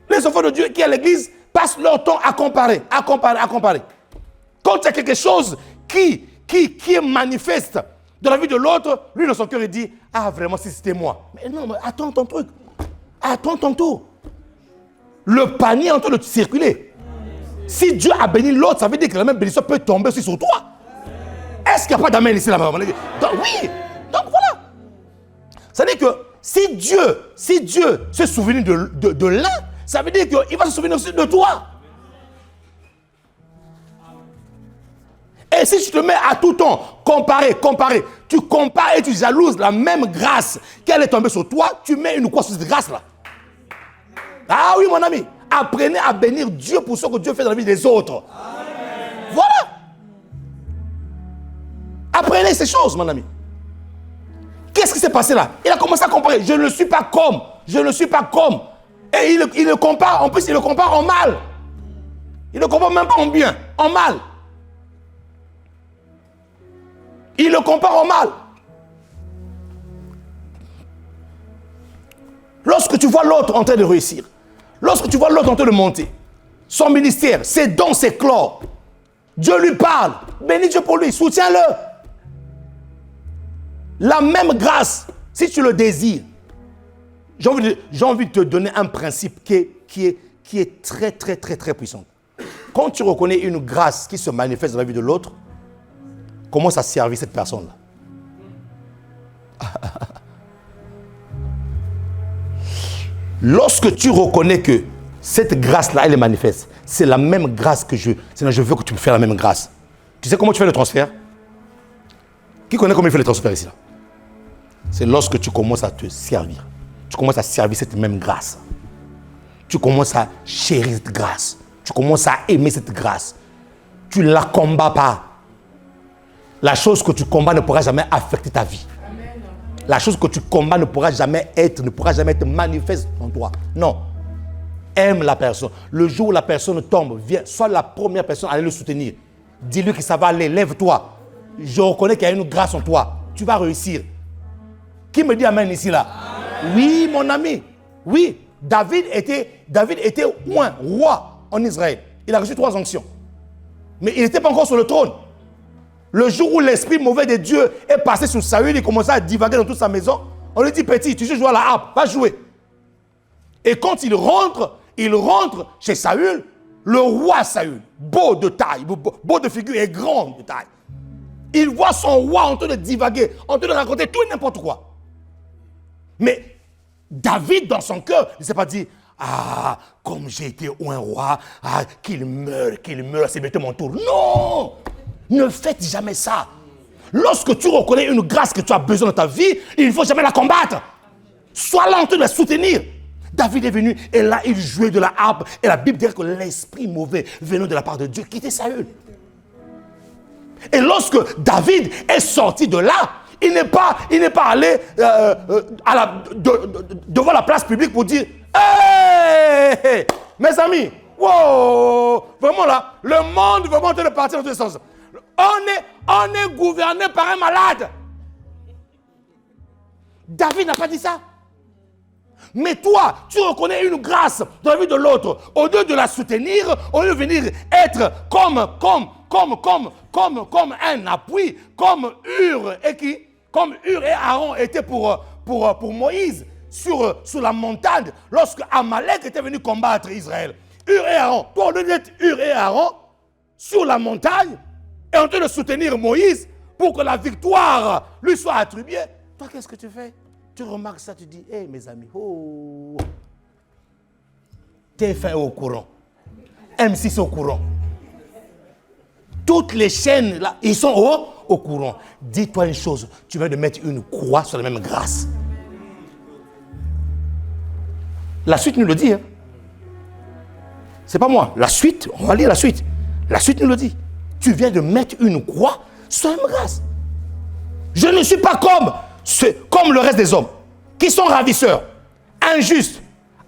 Les enfants de Dieu qui à l'église passent leur temps à comparer. Quand il y a quelque chose qui est manifeste Dans la vie de l'autre, lui, dans son cœur, il dit, ah, vraiment, si c'était moi. Mais non, mais attends ton truc. Attends ton tour. Le panier est en train de circuler. Si Dieu a béni l'autre, ça veut dire que la même bénédiction peut tomber aussi sur toi. Est-ce qu'il n'y a pas d'amen ici là-bas? Oui. Donc voilà. Ça veut dire que si Dieu se souvient de l'un, ça veut dire qu'il va se souvenir aussi de toi. Et si tu te mets à tout temps, comparer, tu compares et tu jalouses la même grâce qu'elle est tombée sur toi, tu mets une croix sur cette grâce-là. Ah oui, mon ami. Apprenez à bénir Dieu pour ce que Dieu fait dans la vie des autres. Amen. Voilà. Apprenez ces choses, mon ami. Qu'est-ce qui s'est passé là? Il a commencé à comparer. Je ne suis pas comme. Et il le compare. En plus, il le compare en mal. Il ne le compare même pas en bien, en mal. Il le compare en mal. Lorsque tu vois l'autre en train de réussir, lorsque tu vois l'autre en train de monter, son ministère, ses dons s'éclorent, Dieu lui parle, bénis Dieu pour lui, soutiens-le. La même grâce, si tu le désires, j'ai envie de te donner un principe qui est très, très, très, très puissant. Quand tu reconnais une grâce qui se manifeste dans la vie de l'autre, commence à servir cette personne-là. Lorsque tu reconnais que cette grâce-là, elle est manifeste, c'est la même grâce que je veux que tu me fasses la même grâce. Tu sais comment tu fais le transfert? Qui connaît comment il fait le transfert ici là? C'est lorsque tu commences à te servir. Tu commences à servir cette même grâce. Tu commences à chérir cette grâce. Tu commences à aimer cette grâce. Tu ne la combats pas. La chose que tu combats ne pourra jamais affecter ta vie. Amen. La chose que tu combats ne pourra jamais être manifeste en toi. Non. Aime la personne. Le jour où la personne tombe, viens, sois la première personne à aller le soutenir. Dis-lui que ça va aller, lève-toi. Je reconnais qu'il y a une grâce en toi. Tu vas réussir. Qui me dit amen ici là? Amen. Oui, mon ami. Oui, David était roi en Israël. Il a reçu 3 onctions. Mais il n'était pas encore sur le trône. Le jour où l'esprit mauvais de Dieu est passé sur Saül, il commençait à divaguer dans toute sa maison. On lui dit, petit, tu sais jouer à la harpe, va jouer. Et quand il rentre chez Saül, le roi Saül, beau de taille, beau de figure et grand de taille. Il voit son roi en train de divaguer, en train de raconter tout et n'importe quoi. Mais David, dans son cœur, il ne s'est pas dit, ah, comme j'ai été un roi, ah, qu'il meure, c'est bientôt mon tour. Non! Ne faites jamais ça. Lorsque tu reconnais une grâce que tu as besoin dans ta vie, il ne faut jamais la combattre. Sois là en train de la soutenir. David est venu et là, il jouait de la harpe. Et la Bible dit que l'esprit mauvais venant de la part de Dieu quittait Saül. Et lorsque David est sorti de là, il n'est pas allé devant la place publique pour dire « Hey, mes amis, wow, vraiment là, le monde vraiment en train de partir dans tous les sens. On est gouverné par un malade. » David n'a pas dit ça. Mais toi, tu reconnais une grâce dans la vie de l'autre. Au lieu de la soutenir, au lieu de venir être comme un appui, comme Hur et Aaron étaient pour Moïse sur la montagne, lorsque Amalek était venu combattre Israël. Hur et Aaron, toi, au lieu d'être Hur et Aaron, sur la montagne, et en train de soutenir Moïse pour que la victoire lui soit attribuée, toi, qu'est-ce que tu fais? Tu remarques ça, tu dis, hé, mes amis, oh, TF1 est au courant, M6 est au courant. Toutes les chaînes, là, ils sont au courant. Dis-toi une chose, tu viens de mettre une croix sur la même grâce. La suite nous le dit. Hein. C'est pas moi. La suite, on va lire la suite. La suite nous le dit. Tu viens de mettre une croix sur la même grâce. Je ne suis pas comme le reste des hommes, qui sont ravisseurs, injustes,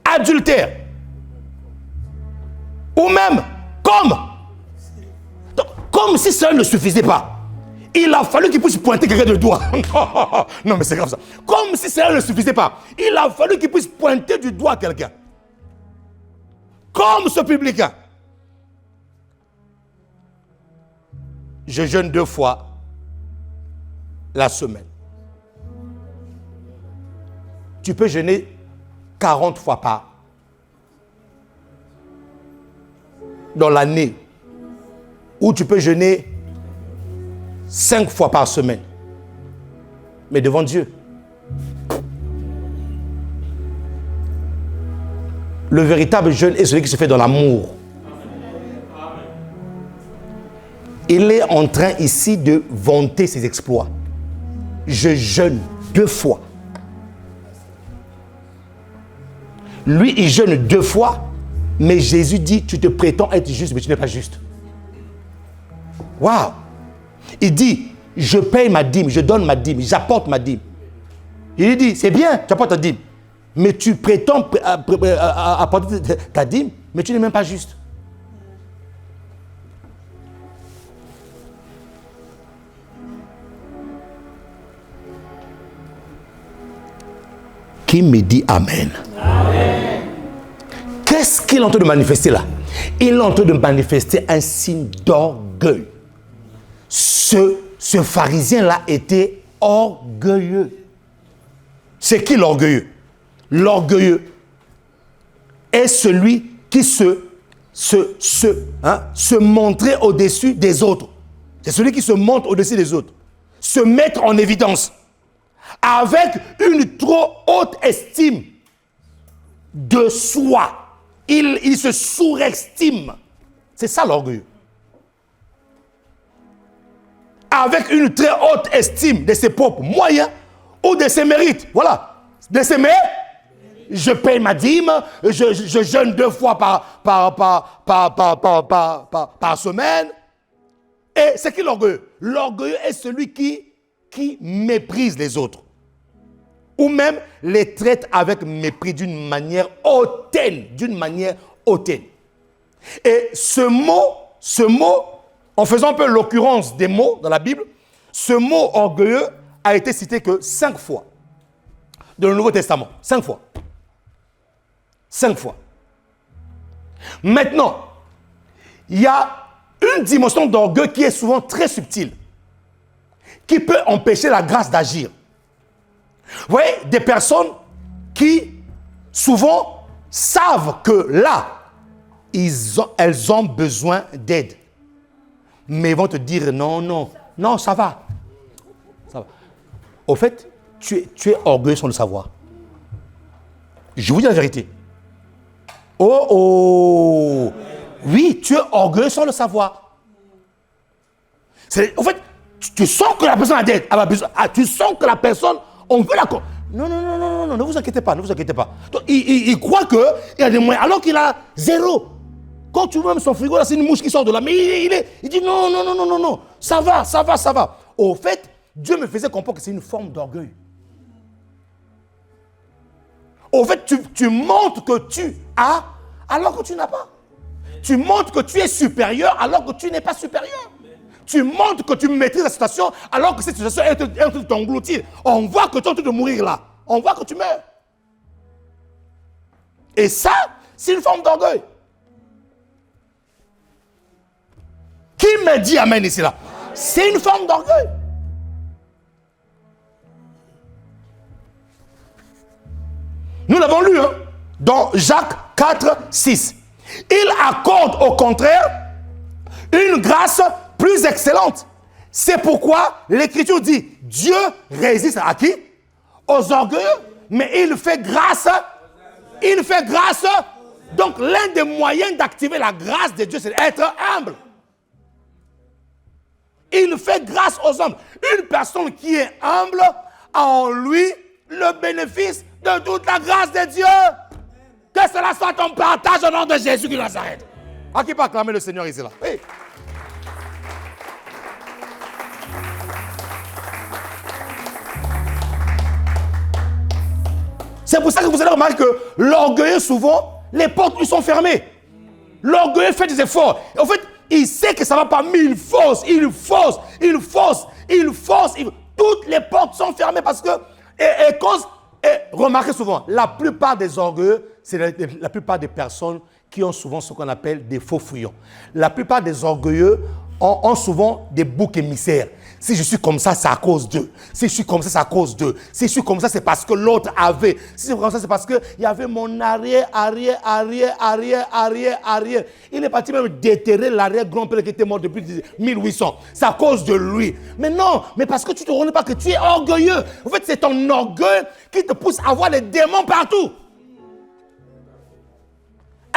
adultères, ou même comme si cela ne suffisait pas. Il a fallu qu'il puisse pointer quelqu'un du doigt. Non, mais c'est grave ça. Comme si cela ne suffisait pas. Il a fallu qu'il puisse pointer du doigt quelqu'un. Comme ce publicain. Je jeûne 2 fois. la semaine. Tu peux jeûner 40 fois dans l'année. Ou tu peux jeûner 5 fois par semaine. Mais devant Dieu. Le véritable jeûne est celui qui se fait dans l'amour. Il est en train ici de vanter ses exploits. Je jeûne 2 fois. Lui, il jeûne 2 fois, mais Jésus dit, tu te prétends être juste, mais tu n'es pas juste. Waouh! Il dit, je paye ma dîme, je donne ma dîme, j'apporte ma dîme. Il dit, c'est bien, tu apportes ta dîme. Mais tu prétends apporter ta dîme, mais tu n'es même pas juste. Qui me dit Amen? Amen. Qu'est-ce qu'il est en train de manifester là? Il est en train de manifester un signe d'orgueil. Ce pharisien-là était orgueilleux. C'est qui l'orgueilleux? L'orgueilleux est celui qui se montrait au-dessus des autres. C'est celui qui se montre au-dessus des autres. Se mettre en évidence. Avec une trop haute estime de soi. Il se surestime. C'est ça l'orgueilleux. Avec une très haute estime de ses propres moyens ou de ses mérites. Voilà. De ses mérites. Je paye ma dîme, je jeûne 2 fois par semaine. Et c'est qui l'orgueilleux? L'orgueilleux est celui qui méprise les autres. Ou même les traite avec mépris d'une manière hautaine. Et ce mot, en faisant un peu l'occurrence des mots dans la Bible, ce mot orgueilleux a été cité que 5 fois dans le Nouveau Testament. 5 fois. 5 fois. Maintenant, il y a une dimension d'orgueil qui est souvent très subtile, qui peut empêcher la grâce d'agir. Vous voyez, des personnes qui, souvent, savent que là, elles ont besoin d'aide. Mais ils vont te dire, non, ça va. Au fait, tu es orgueilleux sans le savoir. Je vous dis la vérité. Oh! Oui, tu es orgueilleux sans le savoir. Au fait, tu sens que la personne a d'aide. Tu sens que la personne, on veut la... Non, ne vous inquiétez pas. Donc, il croit qu'il y a des moyens, alors qu'il a 0. Quand tu vois même son frigo, là, c'est une mouche qui sort de là. Mais il dit non, ça va. Au fait, Dieu me faisait comprendre que c'est une forme d'orgueil. Au fait, tu montres que tu as, alors que tu n'as pas. Tu montres que tu es supérieur, alors que tu n'es pas supérieur. Tu montres que tu maîtrises la situation, alors que cette situation est en train de t'engloutir. On voit que tu es en train de mourir là. On voit que tu meurs. Et ça, c'est une forme d'orgueil. Qui me dit amen ici là? C'est une forme d'orgueil. Nous l'avons lu dans Jacques 4, 6. Il accorde au contraire une grâce plus excellente. C'est pourquoi l'Écriture dit, Dieu résiste à qui? Aux orgueilleux, mais il fait grâce. Donc l'un des moyens d'activer la grâce de Dieu, c'est d'être humble. Il fait grâce aux hommes. Une personne qui est humble a en lui le bénéfice de toute la grâce de Dieu. Que cela soit ton partage au nom de Jésus de Nazareth. À qui peut acclamer le Seigneur ici là? Oui. C'est pour ça que vous allez remarquer que l'orgueilleux, souvent, les portes lui sont fermées. L'orgueilleux fait des efforts. Et en fait, il sait que ça ne va pas, mais il force. Toutes les portes sont fermées parce que... remarquez souvent, la plupart des orgueilleux, c'est la plupart des personnes qui ont souvent ce qu'on appelle des faux fuyants. La plupart des orgueilleux ont souvent des boucs émissaires. Si je suis comme ça, c'est à cause d'eux. Si je suis comme ça, c'est à cause d'eux. Si je suis comme ça, c'est parce que l'autre avait. Si c'est comme ça, c'est parce qu'il y avait mon arrière. Il est parti même déterrer l'arrière-grand-père qui était mort depuis 1800. C'est à cause de lui. Mais non, mais parce que tu ne te rends pas que tu es orgueilleux. En fait, c'est ton orgueil qui te pousse à voir les démons partout.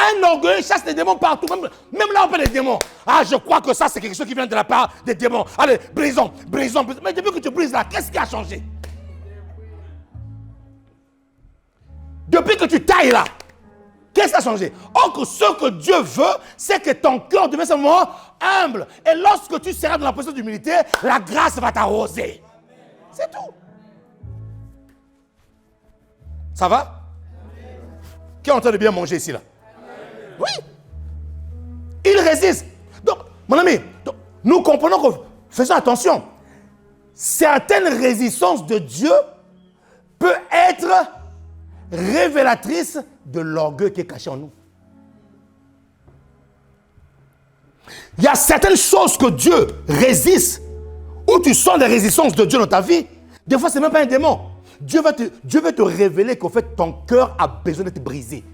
Un orgueil chasse les démons partout. Même là, on parle des démons. Ah, je crois que ça, c'est quelque chose qui vient de la part des démons. Allez, brisons. Mais depuis que tu brises là, qu'est-ce qui a changé? Depuis que tu tailles là, qu'est-ce qui a changé? Or que ce que Dieu veut, c'est que ton cœur devienne simplement humble. Et lorsque tu seras dans la position d'humilité, la grâce va t'arroser. C'est tout. Ça va? Qui est en train de bien manger ici là? Oui. Il résiste. Donc, mon ami, nous comprenons que, faisons attention, certaines résistances de Dieu peuvent être révélatrices de l'orgueil qui est caché en nous. Il y a certaines choses que Dieu résiste, où tu sens les résistances de Dieu dans ta vie. Des fois, ce n'est même pas un démon. Dieu va te révéler qu'en fait, ton cœur a besoin d'être brisé.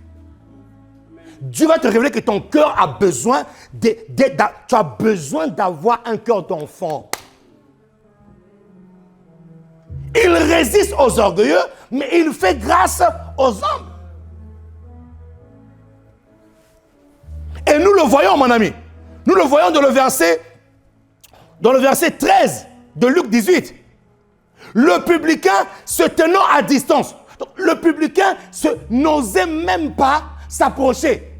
Dieu va te révéler que ton cœur a besoin tu as besoin d'avoir un cœur d'enfant. Il résiste aux orgueilleux, mais il fait grâce aux hommes. Et nous le voyons, mon ami. Nous le voyons dans le verset 13 de Luc 18. Le publicain se tenant à distance. Donc, le publicain n'osait même pas s'approcher.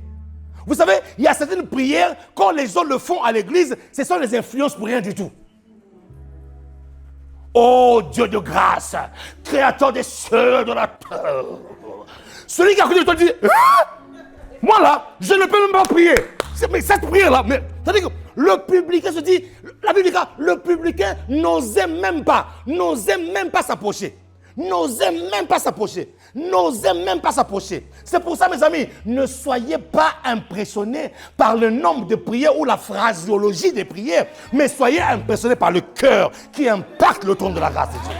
Vous savez, il y a certaines prières, quand les gens le font à l'église, ce sont des influences pour rien du tout. Oh Dieu de grâce, créateur des cieux et de la terre. Celui qui a connu de toi dit, ah, moi là, je ne peux même pas prier. Mais cette prière-là, c'est-à-dire que le publicain se dit, la Bible dit, le publicain n'osait même pas s'approcher. N'osez même pas s'approcher. N'osez même pas s'approcher. C'est pour ça, mes amis, ne soyez pas impressionnés par le nombre de prières ou la phraséologie des prières, mais soyez impressionnés par le cœur qui impacte le trône de la grâce de Dieu.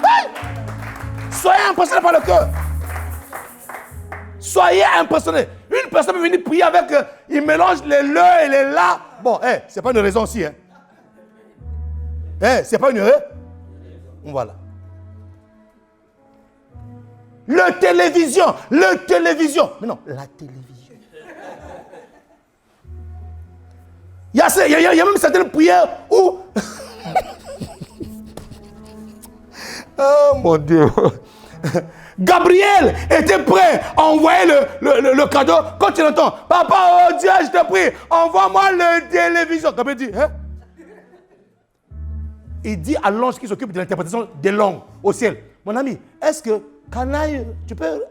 Hey! Soyez impressionnés par le cœur. Soyez impressionnés. Une personne peut venir prier avec, il mélange les le et les la. Bon, c'est pas une raison aussi. C'est pas une raison. Voilà. Le télévision. Mais non, la télévision. Il y a même certaines prières où... Oh mon Dieu. Gabriel était prêt à envoyer le cadeau. Quand tu l'entends, papa, oh Dieu, je te prie, envoie-moi le télévision. Gabriel dit, hein? Il dit à l'ange qui s'occupe de l'interprétation des langues au ciel, mon ami, est-ce que tu peux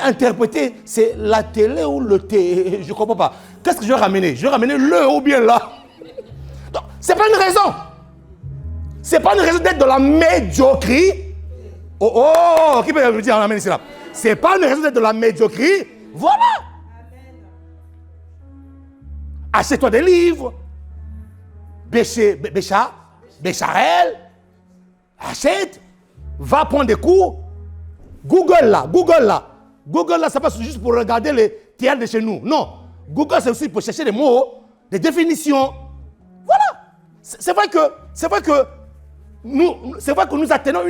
interpréter, c'est la télé ou le thé? Je ne comprends pas. Qu'est-ce que je vais ramener? Je vais ramener le ou bien là. Donc, ce n'est pas une raison. Ce n'est pas une raison d'être dans la médiocrité. Qui peut me dire en amen ici là? Ce n'est pas une raison d'être dans la médiocrité. Voilà. Achète-toi des livres. Bécharel. Achète. Va prendre des cours. Google là, c'est pas juste pour regarder les théâtres de chez nous. Non. Google, c'est aussi pour chercher des mots, des définitions. Voilà. C'est vrai que nous atteignons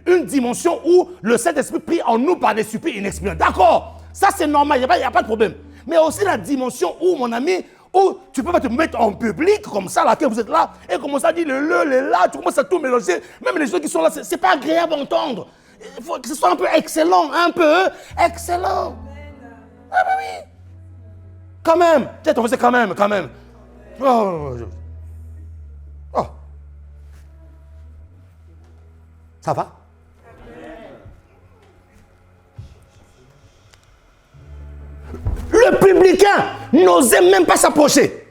une dimension où le Saint-Esprit prie en nous par des supplices inexprimables. D'accord. Ça, c'est normal. Il n'y a pas de problème. Mais aussi la dimension où, mon ami, où tu ne peux pas te mettre en public comme ça, là, que vous êtes là, et commencer à dire le là, tu commences à tout mélanger. Même les gens qui sont là, c'est pas agréable à entendre. Il faut que ce soit un peu excellent. Ah, ben oui. Quand même. Peut-être on faisait quand même. Oh. Ça va? Le publicain n'osait même pas s'approcher.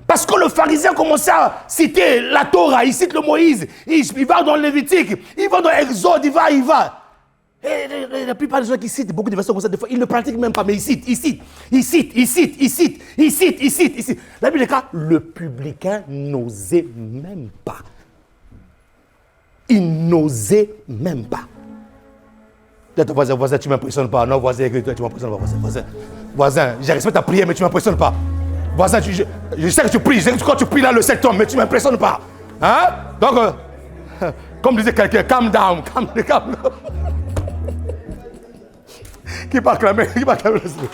Parce que le pharisien commençait à citer la Torah, il cite le Moïse, il va dans le Lévitique, il va dans l'Exode, il va. Et la plupart des gens qui citent beaucoup de versets comme ça, des fois, ils ne pratiquent même pas, mais ils citent. La Bible dit, le publicain n'osait même pas. Il n'osait même pas. Voisin, tu ne m'impressionnes pas. Non, voisin, tu ne m'impressionnes pas, voisin, je respecte ta prière, mais tu ne m'impressionnes pas. Voisin, je sais que tu pries, je sais que quand tu pries là, le ciel tombe, mais tu ne m'impressionnes pas. Hein? Donc, comme disait quelqu'un, calm down. Qui va acclamer le Seigneur.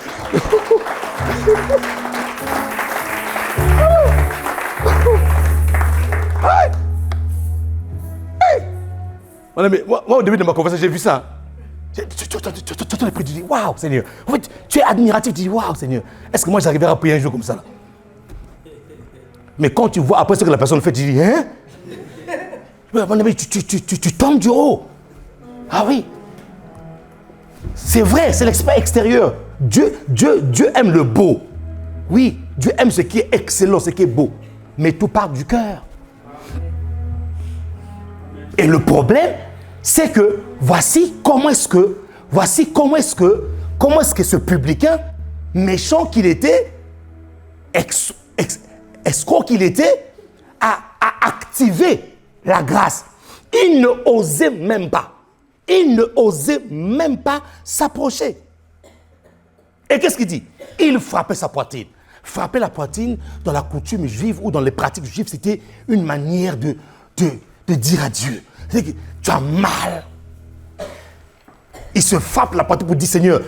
Moi, au début de ma conversation, j'ai vu ça. Tu entends les prières, tu dis, waouh, Seigneur. En fait, tu es admiratif, tu dis, waouh, Seigneur. Est-ce que moi, j'arriverai à prier un jour comme ça là? Mais quand tu vois après ce que la personne fait, tu dis, hein? Tu tombes du haut. Ah oui. C'est vrai, c'est l'expert extérieur. Dieu aime le beau. Oui, Dieu aime ce qui est excellent, ce qui est beau. Mais tout part du cœur. Et le problème, c'est que voici comment est-ce que ce publicain, méchant qu'il était, escroc qu'il était, a activé la grâce. Il ne osait même pas. Il ne osait même pas s'approcher. Et qu'est-ce qu'il dit? Il frappait sa poitrine. Frapper la poitrine dans la coutume juive ou dans les pratiques juives, c'était une manière de dire à Dieu, tu as mal. Il se frappe la poitrine pour dire, Seigneur,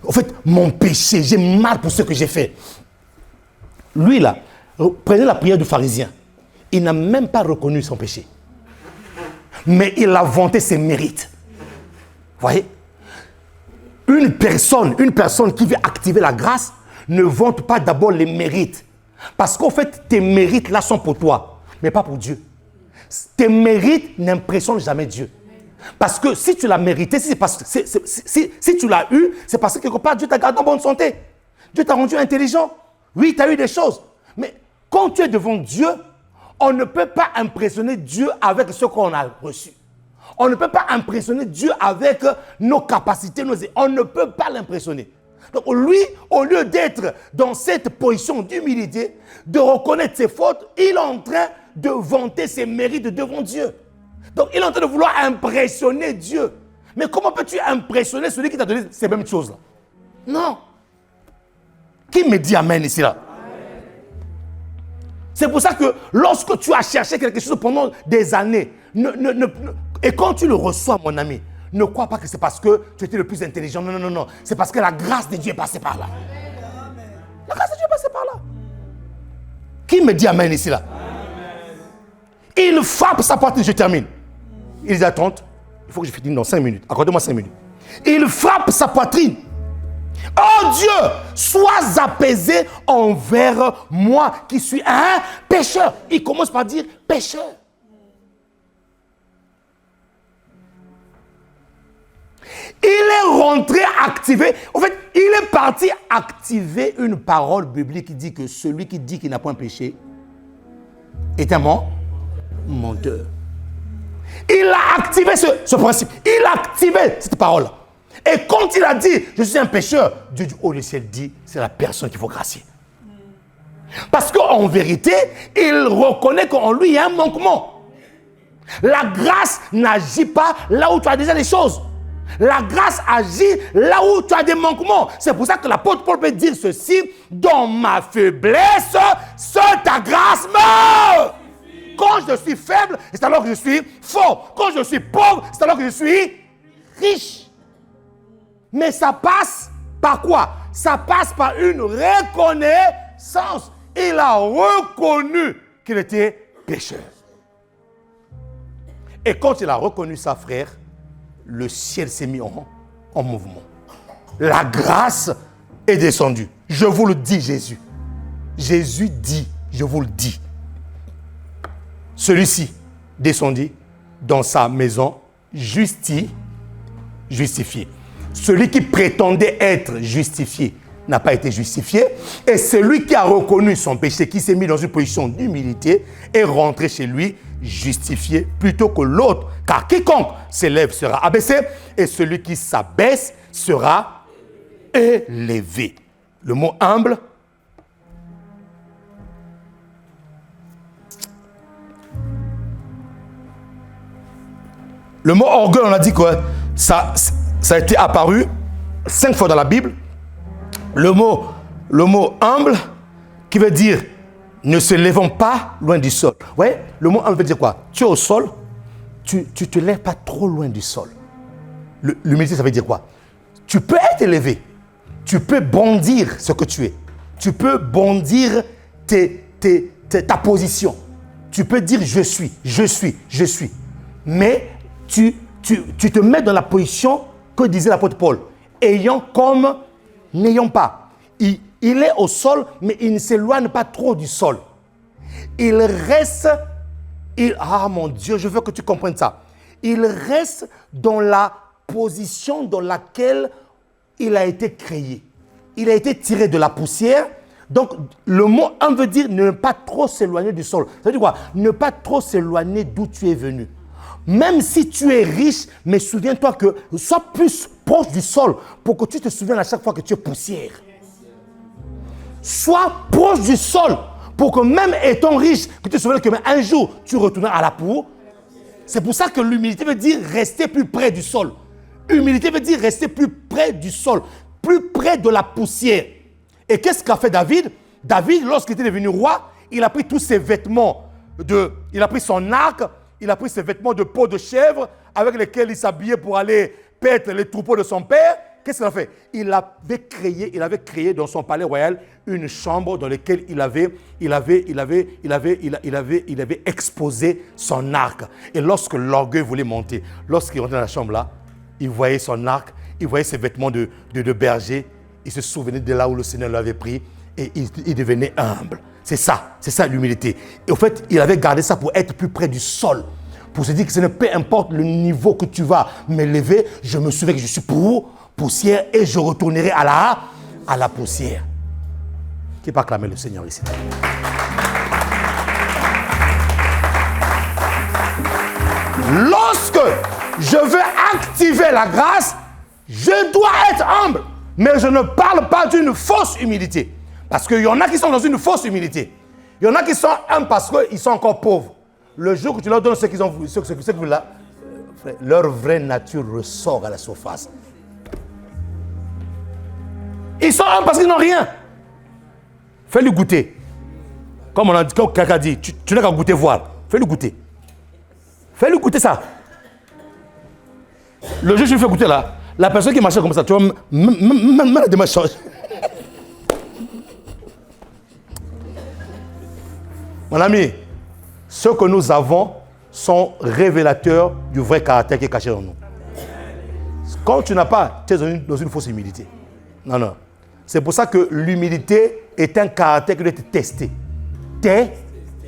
en fait, mon péché, j'ai mal pour ce que j'ai fait. Lui là, prenez la prière du pharisien. Il n'a même pas reconnu son péché. Mais il a vanté ses mérites. Vous voyez? Une personne qui veut activer la grâce ne vante pas d'abord les mérites. Parce qu'en fait, tes mérites là sont pour toi, mais pas pour Dieu. Tes mérites n'impressionnent jamais Dieu. Parce que si tu l'as mérité, si tu l'as eu, c'est parce que quelque part Dieu t'a gardé en bonne santé. Dieu t'a rendu intelligent. Oui, tu as eu des choses. Mais quand tu es devant Dieu, on ne peut pas impressionner Dieu avec ce qu'on a reçu. On ne peut pas impressionner Dieu avec nos capacités, on ne peut pas l'impressionner. Donc lui, au lieu d'être dans cette position d'humilité, de reconnaître ses fautes, il est en train de vanter ses mérites devant Dieu. Donc il est en train de vouloir impressionner Dieu. Mais comment peux-tu impressionner celui qui t'a donné ces mêmes choses-là? Non. Qui me dit amen ici là? C'est pour ça que lorsque tu as cherché quelque chose pendant des années, et quand tu le reçois, mon ami, ne crois pas que c'est parce que tu étais le plus intelligent. Non. C'est parce que la grâce de Dieu est passée par là. La grâce de Dieu est passée par là. Qui me dit amen ici là? Il frappe sa poitrine, je termine. Il dit, attends, il faut que je finisse dans 5 minutes. Accordez-moi 5 minutes. Il frappe sa poitrine. Oh Dieu, sois apaisé envers moi qui suis un pécheur. Il commence par dire pécheur. Il est rentré activer. En fait, il est parti activer une parole biblique qui dit que celui qui dit qu'il n'a point péché est un menteur. Il a activé ce principe. Il a activé cette parole. Et quand il a dit, je suis un pécheur, Dieu du haut du ciel dit, c'est la personne qu'il faut gracier. Parce qu'en vérité, il reconnaît qu'en lui, il y a un manquement. La grâce n'agit pas là où tu as déjà des choses. La grâce agit là où tu as des manquements. C'est pour ça que l'apôtre Paul peut dire ceci, dans ma faiblesse, seule ta grâce meurt. Quand je suis faible, c'est alors que je suis fort. Quand je suis pauvre, c'est alors que je suis riche. Mais ça passe par quoi? Ça passe par une reconnaissance. Il a reconnu qu'il était pécheur. Et quand il a reconnu ça, frère, le ciel s'est mis en mouvement. La grâce est descendue. Je vous le dis, Jésus. Jésus dit, je vous le dis. Celui-ci descendit dans sa maison justifié. Celui qui prétendait être justifié n'a pas été justifié. Et celui qui a reconnu son péché, qui s'est mis dans une position d'humilité, est rentré chez lui, justifié plutôt que l'autre. Car quiconque s'élève sera abaissé et celui qui s'abaisse sera élevé. Le mot humble. Le mot orgueil, on a dit que ça a été apparu 5 fois dans la Bible. Le mot humble, qui veut dire ne se levons pas loin du sol. Ouais, le mot humble veut dire quoi? Tu es au sol, tu te lèves pas trop loin du sol. L'humilité, ça veut dire quoi? Tu peux être élevé, tu peux bondir ce que tu es, tu peux bondir ta position, tu peux dire je suis, mais tu te mets dans la position que disait l'apôtre Paul, ayant comme n'ayant pas. Il est au sol, mais il ne s'éloigne pas trop du sol. Il reste, mon Dieu, je veux que tu comprennes ça. Il reste dans la position dans laquelle il a été créé. Il a été tiré de la poussière. Donc, le mot « un » veut dire ne pas trop s'éloigner du sol. Ça veut dire quoi? Ne pas trop s'éloigner d'où tu es venu. Même si tu es riche, mais souviens-toi que sois plus proche du sol pour que tu te souviennes à chaque fois que tu es poussière. Sois proche du sol pour que même étant riche, que tu te souviennes que un jour, tu retourneras à la poussière. C'est pour ça que l'humilité veut dire rester plus près du sol. Humilité veut dire rester plus près du sol, plus près de la poussière. Et qu'est-ce qu'a fait David? David, lorsqu'il était devenu roi, il a pris tous ses vêtements, il a pris son arc, il a pris ses vêtements de peau de chèvre avec lesquels il s'habillait pour aller paître les troupeaux de son père. Qu'est-ce qu'il a fait? Il avait créé dans son palais royal une chambre dans laquelle il avait exposé son arc. Et lorsque l'orgueil voulait monter, lorsqu'il rentrait dans la chambre là, il voyait son arc, il voyait ses vêtements de berger, il se souvenait de là où le Seigneur l'avait pris et il devenait humble. C'est ça l'humilité. Et au fait, il avait gardé ça pour être plus près du sol. Pour se dire que ce ne peu importe le niveau que tu vas m'élever, je me souviens que je suis poussière et je retournerai à la poussière. Qui peut acclamer le Seigneur ici? Lorsque je veux activer la grâce, je dois être humble. Mais je ne parle pas d'une fausse humilité. Parce qu'il y en a qui sont dans une fausse humilité. Il y en a qui sont humbles parce qu'ils sont encore pauvres. Le jour que tu leur donnes ce qu'ils ont voulu, ce qu'ils veulent là, leur vraie nature ressort à la surface. Ils sont humbles parce qu'ils n'ont rien. Fais-lui goûter. Comme on a dit, comme quelqu'un dit, tu n'as qu'à goûter voir. Fais-lui goûter. Fais-lui goûter ça. Le jour que je lui fais goûter là, la personne qui marchait comme ça, tu vois, même la démarche change. Mon ami, ce que nous avons sont révélateurs du vrai caractère qui est caché en nous. Quand tu n'as pas, tu es dans une fausse humilité. Non. C'est pour ça que l'humilité est un caractère qui doit être testé.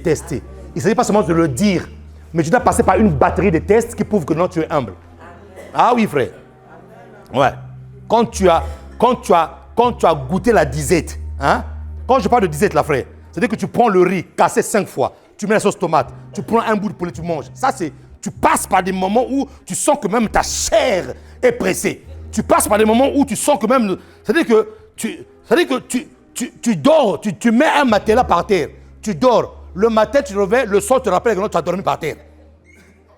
Testé. Il ne s'agit pas seulement de le dire, mais tu dois passer par une batterie de tests qui prouvent que non, tu es humble. Ah oui, frère. Ouais. Quand tu as goûté la disette, hein? Quand je parle de disette, là, frère, c'est-à-dire que tu prends le riz cassé 5 fois, tu mets la sauce tomate, tu prends un bout de poulet, tu manges. Ça, c'est, tu passes par des moments où tu sens que même ta chair est pressée. Tu passes par des moments où tu sens que même, c'est-à-dire que tu dors, tu mets un matelas par terre, tu dors. Le matin, tu te réveilles, le soir, tu te rappelles que tu as dormi par terre.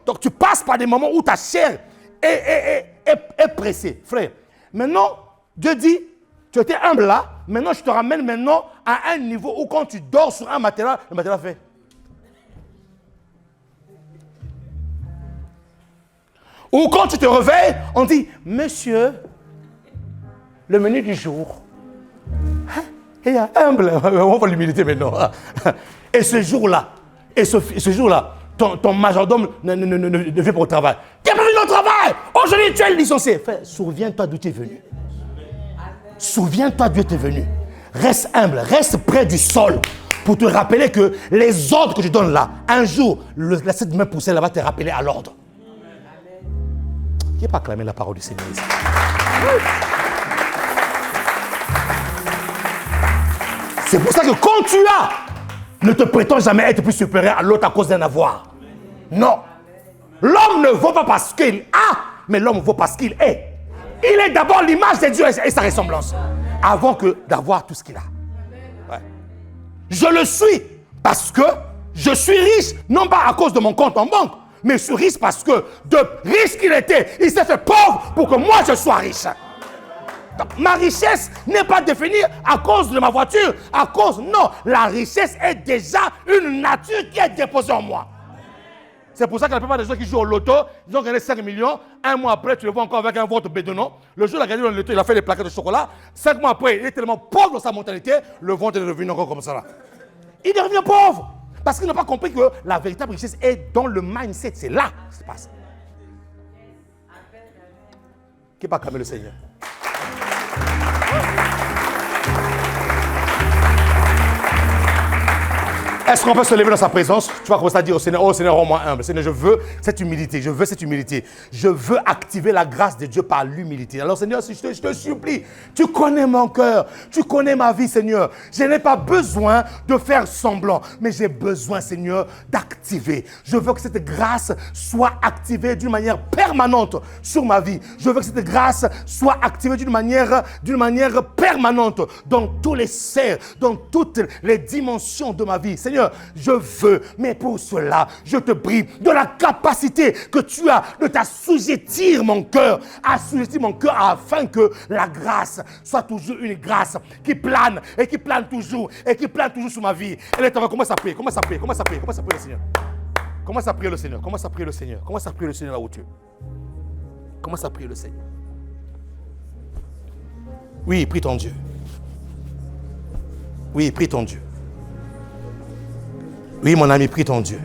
Donc, tu passes par des moments où ta chair est pressée. Frère, maintenant, Dieu dit, tu étais humble là, maintenant, je te ramène maintenant à un niveau où quand tu dors sur un matelas, le matelas fait. Ou quand tu te réveilles, on dit, monsieur, le menu du jour. Il y a humble, on va l'humilité maintenant. Et ce jour-là, ton majordome ne vient pas au travail. Tu n'es pas venu au travail. Aujourd'hui, tu es licencié. Frère, souviens-toi d'où tu es venu. Souviens-toi d'où tu es venu. Reste humble, reste près du sol pour te rappeler que les ordres que tu donnes là, un jour, cette main poussée là va te rappeler à l'ordre. Qui n'a pas acclamé la parole du Seigneur ici? C'est pour ça que quand tu as, ne te prétends jamais être plus supérieur à l'autre à cause d'un avoir. Non. L'homme ne vaut pas parce qu'il a, mais l'homme vaut parce qu'il est. Il est d'abord l'image de Dieu et sa ressemblance, avant que d'avoir tout ce qu'il a. Ouais. Je le suis parce que je suis riche, non pas à cause de mon compte en banque, mais je suis riche parce que de riche qu'il était, il s'est fait pauvre pour que moi je sois riche. Donc, ma richesse n'est pas définie à cause de ma voiture, non, la richesse est déjà une nature qui est déposée en moi. C'est pour ça que la plupart des gens qui jouent au loto, ils ont gagné 5 millions, un mois après, tu le vois encore avec un ventre bédonnant. Le jour où il a gagné le loto, il a fait des plaquettes de chocolat. 5 mois après, il est tellement pauvre dans sa mentalité, le ventre est devenu encore comme ça là. Il devient pauvre parce qu'il n'a pas compris que la véritable richesse est dans le mindset. C'est là que ça se passe. Qui va calmer le Seigneur? Est-ce qu'on peut se lever dans sa présence? Tu vas commencer à dire au Seigneur, oh Seigneur, rends-moi humble. Seigneur, je veux cette humilité, je veux cette humilité. Je veux activer la grâce de Dieu par l'humilité. Alors Seigneur, si je te supplie, tu connais mon cœur, tu connais ma vie, Seigneur. Je n'ai pas besoin de faire semblant, mais j'ai besoin, Seigneur, d'activer. Je veux que cette grâce soit activée d'une manière permanente sur ma vie. Je veux que cette grâce soit activée d'une manière permanente dans tous les serres, dans toutes les dimensions de ma vie. Seigneur, je veux, mais pour cela, je te prie de la capacité que tu as de t'assujettir mon cœur, afin que la grâce soit toujours une grâce qui plane et qui plane toujours sur ma vie. Et là, commence à prier, commence à prier le Seigneur. Commence à prier le Seigneur, commence à prier le Seigneur, commence à prier le Seigneur là où tu es. Commence à prier le Seigneur. Oui, prie ton Dieu. Oui, prie ton Dieu. Oui, mon ami, prie ton Dieu.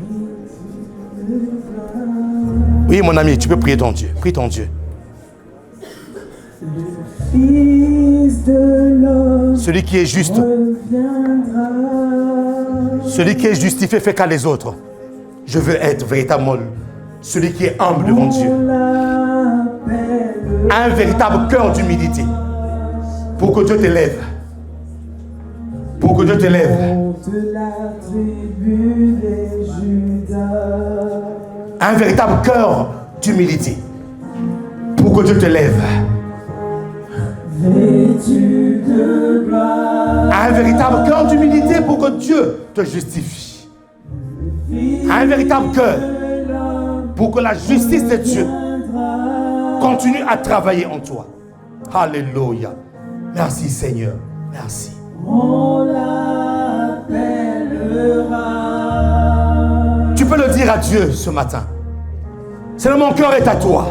Oui, mon ami, tu peux prier ton Dieu. Prie ton Dieu. Celui qui est juste. Celui qui est justifié fait qu'à les autres. Je veux être véritablement celui qui est humble devant Dieu. Un véritable cœur d'humilité. Pour que Dieu t'élève. Pour que Dieu t'élève. Un véritable cœur d'humilité. Pour que Dieu te lève. Un véritable cœur d'humilité pour que Dieu te justifie. Un véritable cœur pour que la justice de Dieu continue à travailler en toi. Alléluia. Merci Seigneur. Merci. Tu peux le dire à Dieu ce matin. Seigneur, mon cœur est à toi.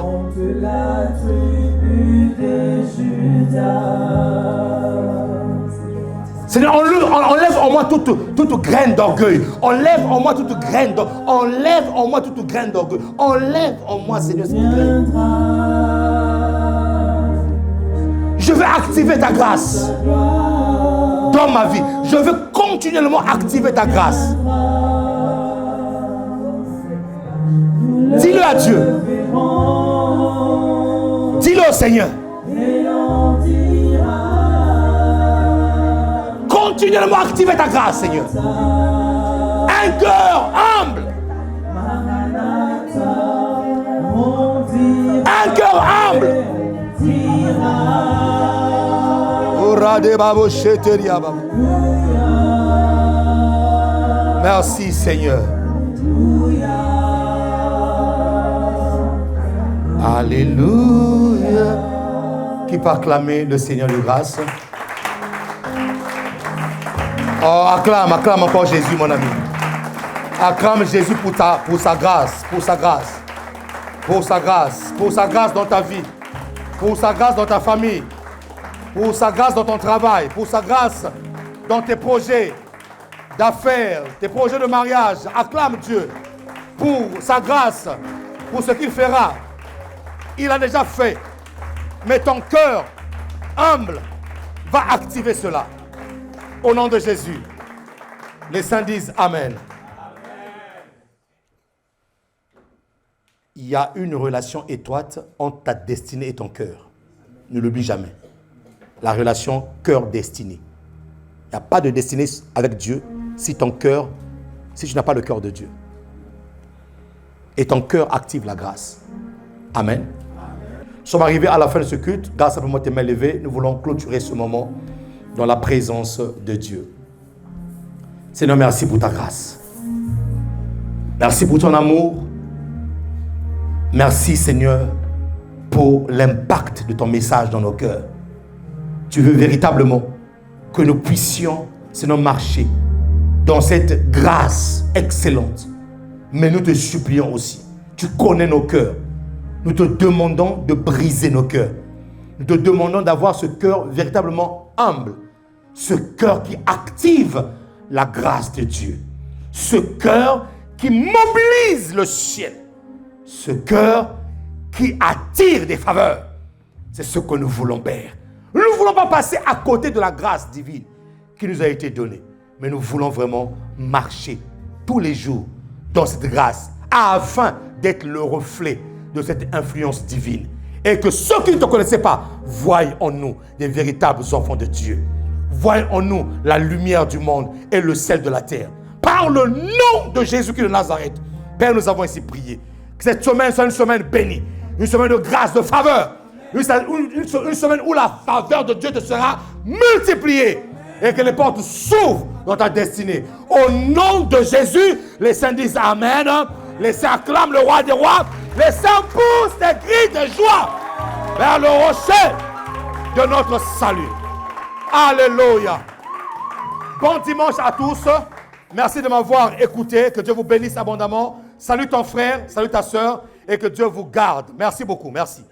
Seigneur, enlève en moi toute graine d'orgueil. Enlève en moi toute graine d'orgueil. Enlève en moi toute graine d'orgueil. Enlève en moi, Seigneur, cette graine. Je veux activer ta grâce dans ma vie. Je veux continuellement activer ta grâce. Dis-le à Dieu. Dis-le au Seigneur. Continuellement activer ta grâce, Seigneur. Un cœur humble. Un cœur humble. Merci Seigneur. Alléluia. Qui peut acclamer le Seigneur de grâce? Oh, acclame encore Jésus, mon ami. Acclame Jésus pour sa grâce, pour sa grâce dans ta vie, pour sa grâce dans ta famille, pour sa grâce dans ton travail, pour sa grâce dans tes projets d'affaires, tes projets de mariage. Acclame Dieu pour sa grâce, pour ce qu'il fera. Il a déjà fait. Mais ton cœur humble va activer cela. Au nom de Jésus. Les saints disent Amen. Il y a une relation étroite entre ta destinée et ton cœur. Ne l'oublie jamais. La relation cœur-destinée. Il n'y a pas de destinée avec Dieu si tu n'as pas le cœur de Dieu. et ton cœur active la grâce. Amen. Nous sommes arrivés à la fin de ce culte. Garde simplement tes mains levées. Nous voulons clôturer ce moment dans la présence de Dieu. Seigneur, merci pour ta grâce. Merci pour ton amour. Merci, Seigneur, pour l'impact de ton message dans nos cœurs. Tu veux véritablement que nous puissions, Seigneur, marcher dans cette grâce excellente. Mais nous te supplions aussi. Tu connais nos cœurs. Nous te demandons de briser nos cœurs. Nous te demandons d'avoir ce cœur véritablement humble. Ce cœur qui active la grâce de Dieu. Ce cœur qui mobilise le ciel. Ce cœur qui attire des faveurs. C'est ce que nous voulons, Père. Nous ne voulons pas passer à côté de la grâce divine qui nous a été donnée. Mais nous voulons vraiment marcher tous les jours dans cette grâce afin d'être le reflet de cette influence divine. Et que ceux qui ne te connaissaient pas voient en nous des véritables enfants de Dieu. Voient en nous la lumière du monde et le sel de la terre. Par le nom de Jésus-Christ de Nazareth, Père, nous avons ainsi prié. Que cette semaine soit une semaine bénie, une semaine de grâce, de faveur, une semaine où la faveur de Dieu te sera multipliée et que les portes s'ouvrent dans ta destinée. Au nom de Jésus, les saints disent Amen, les saints acclament le roi des rois, les saints poussent des cris de joie vers le rocher de notre salut. Alléluia. Bon dimanche à tous. Merci de m'avoir écouté. Que Dieu vous bénisse abondamment. Salut ton frère, salut ta soeur et que Dieu vous garde. Merci beaucoup. Merci.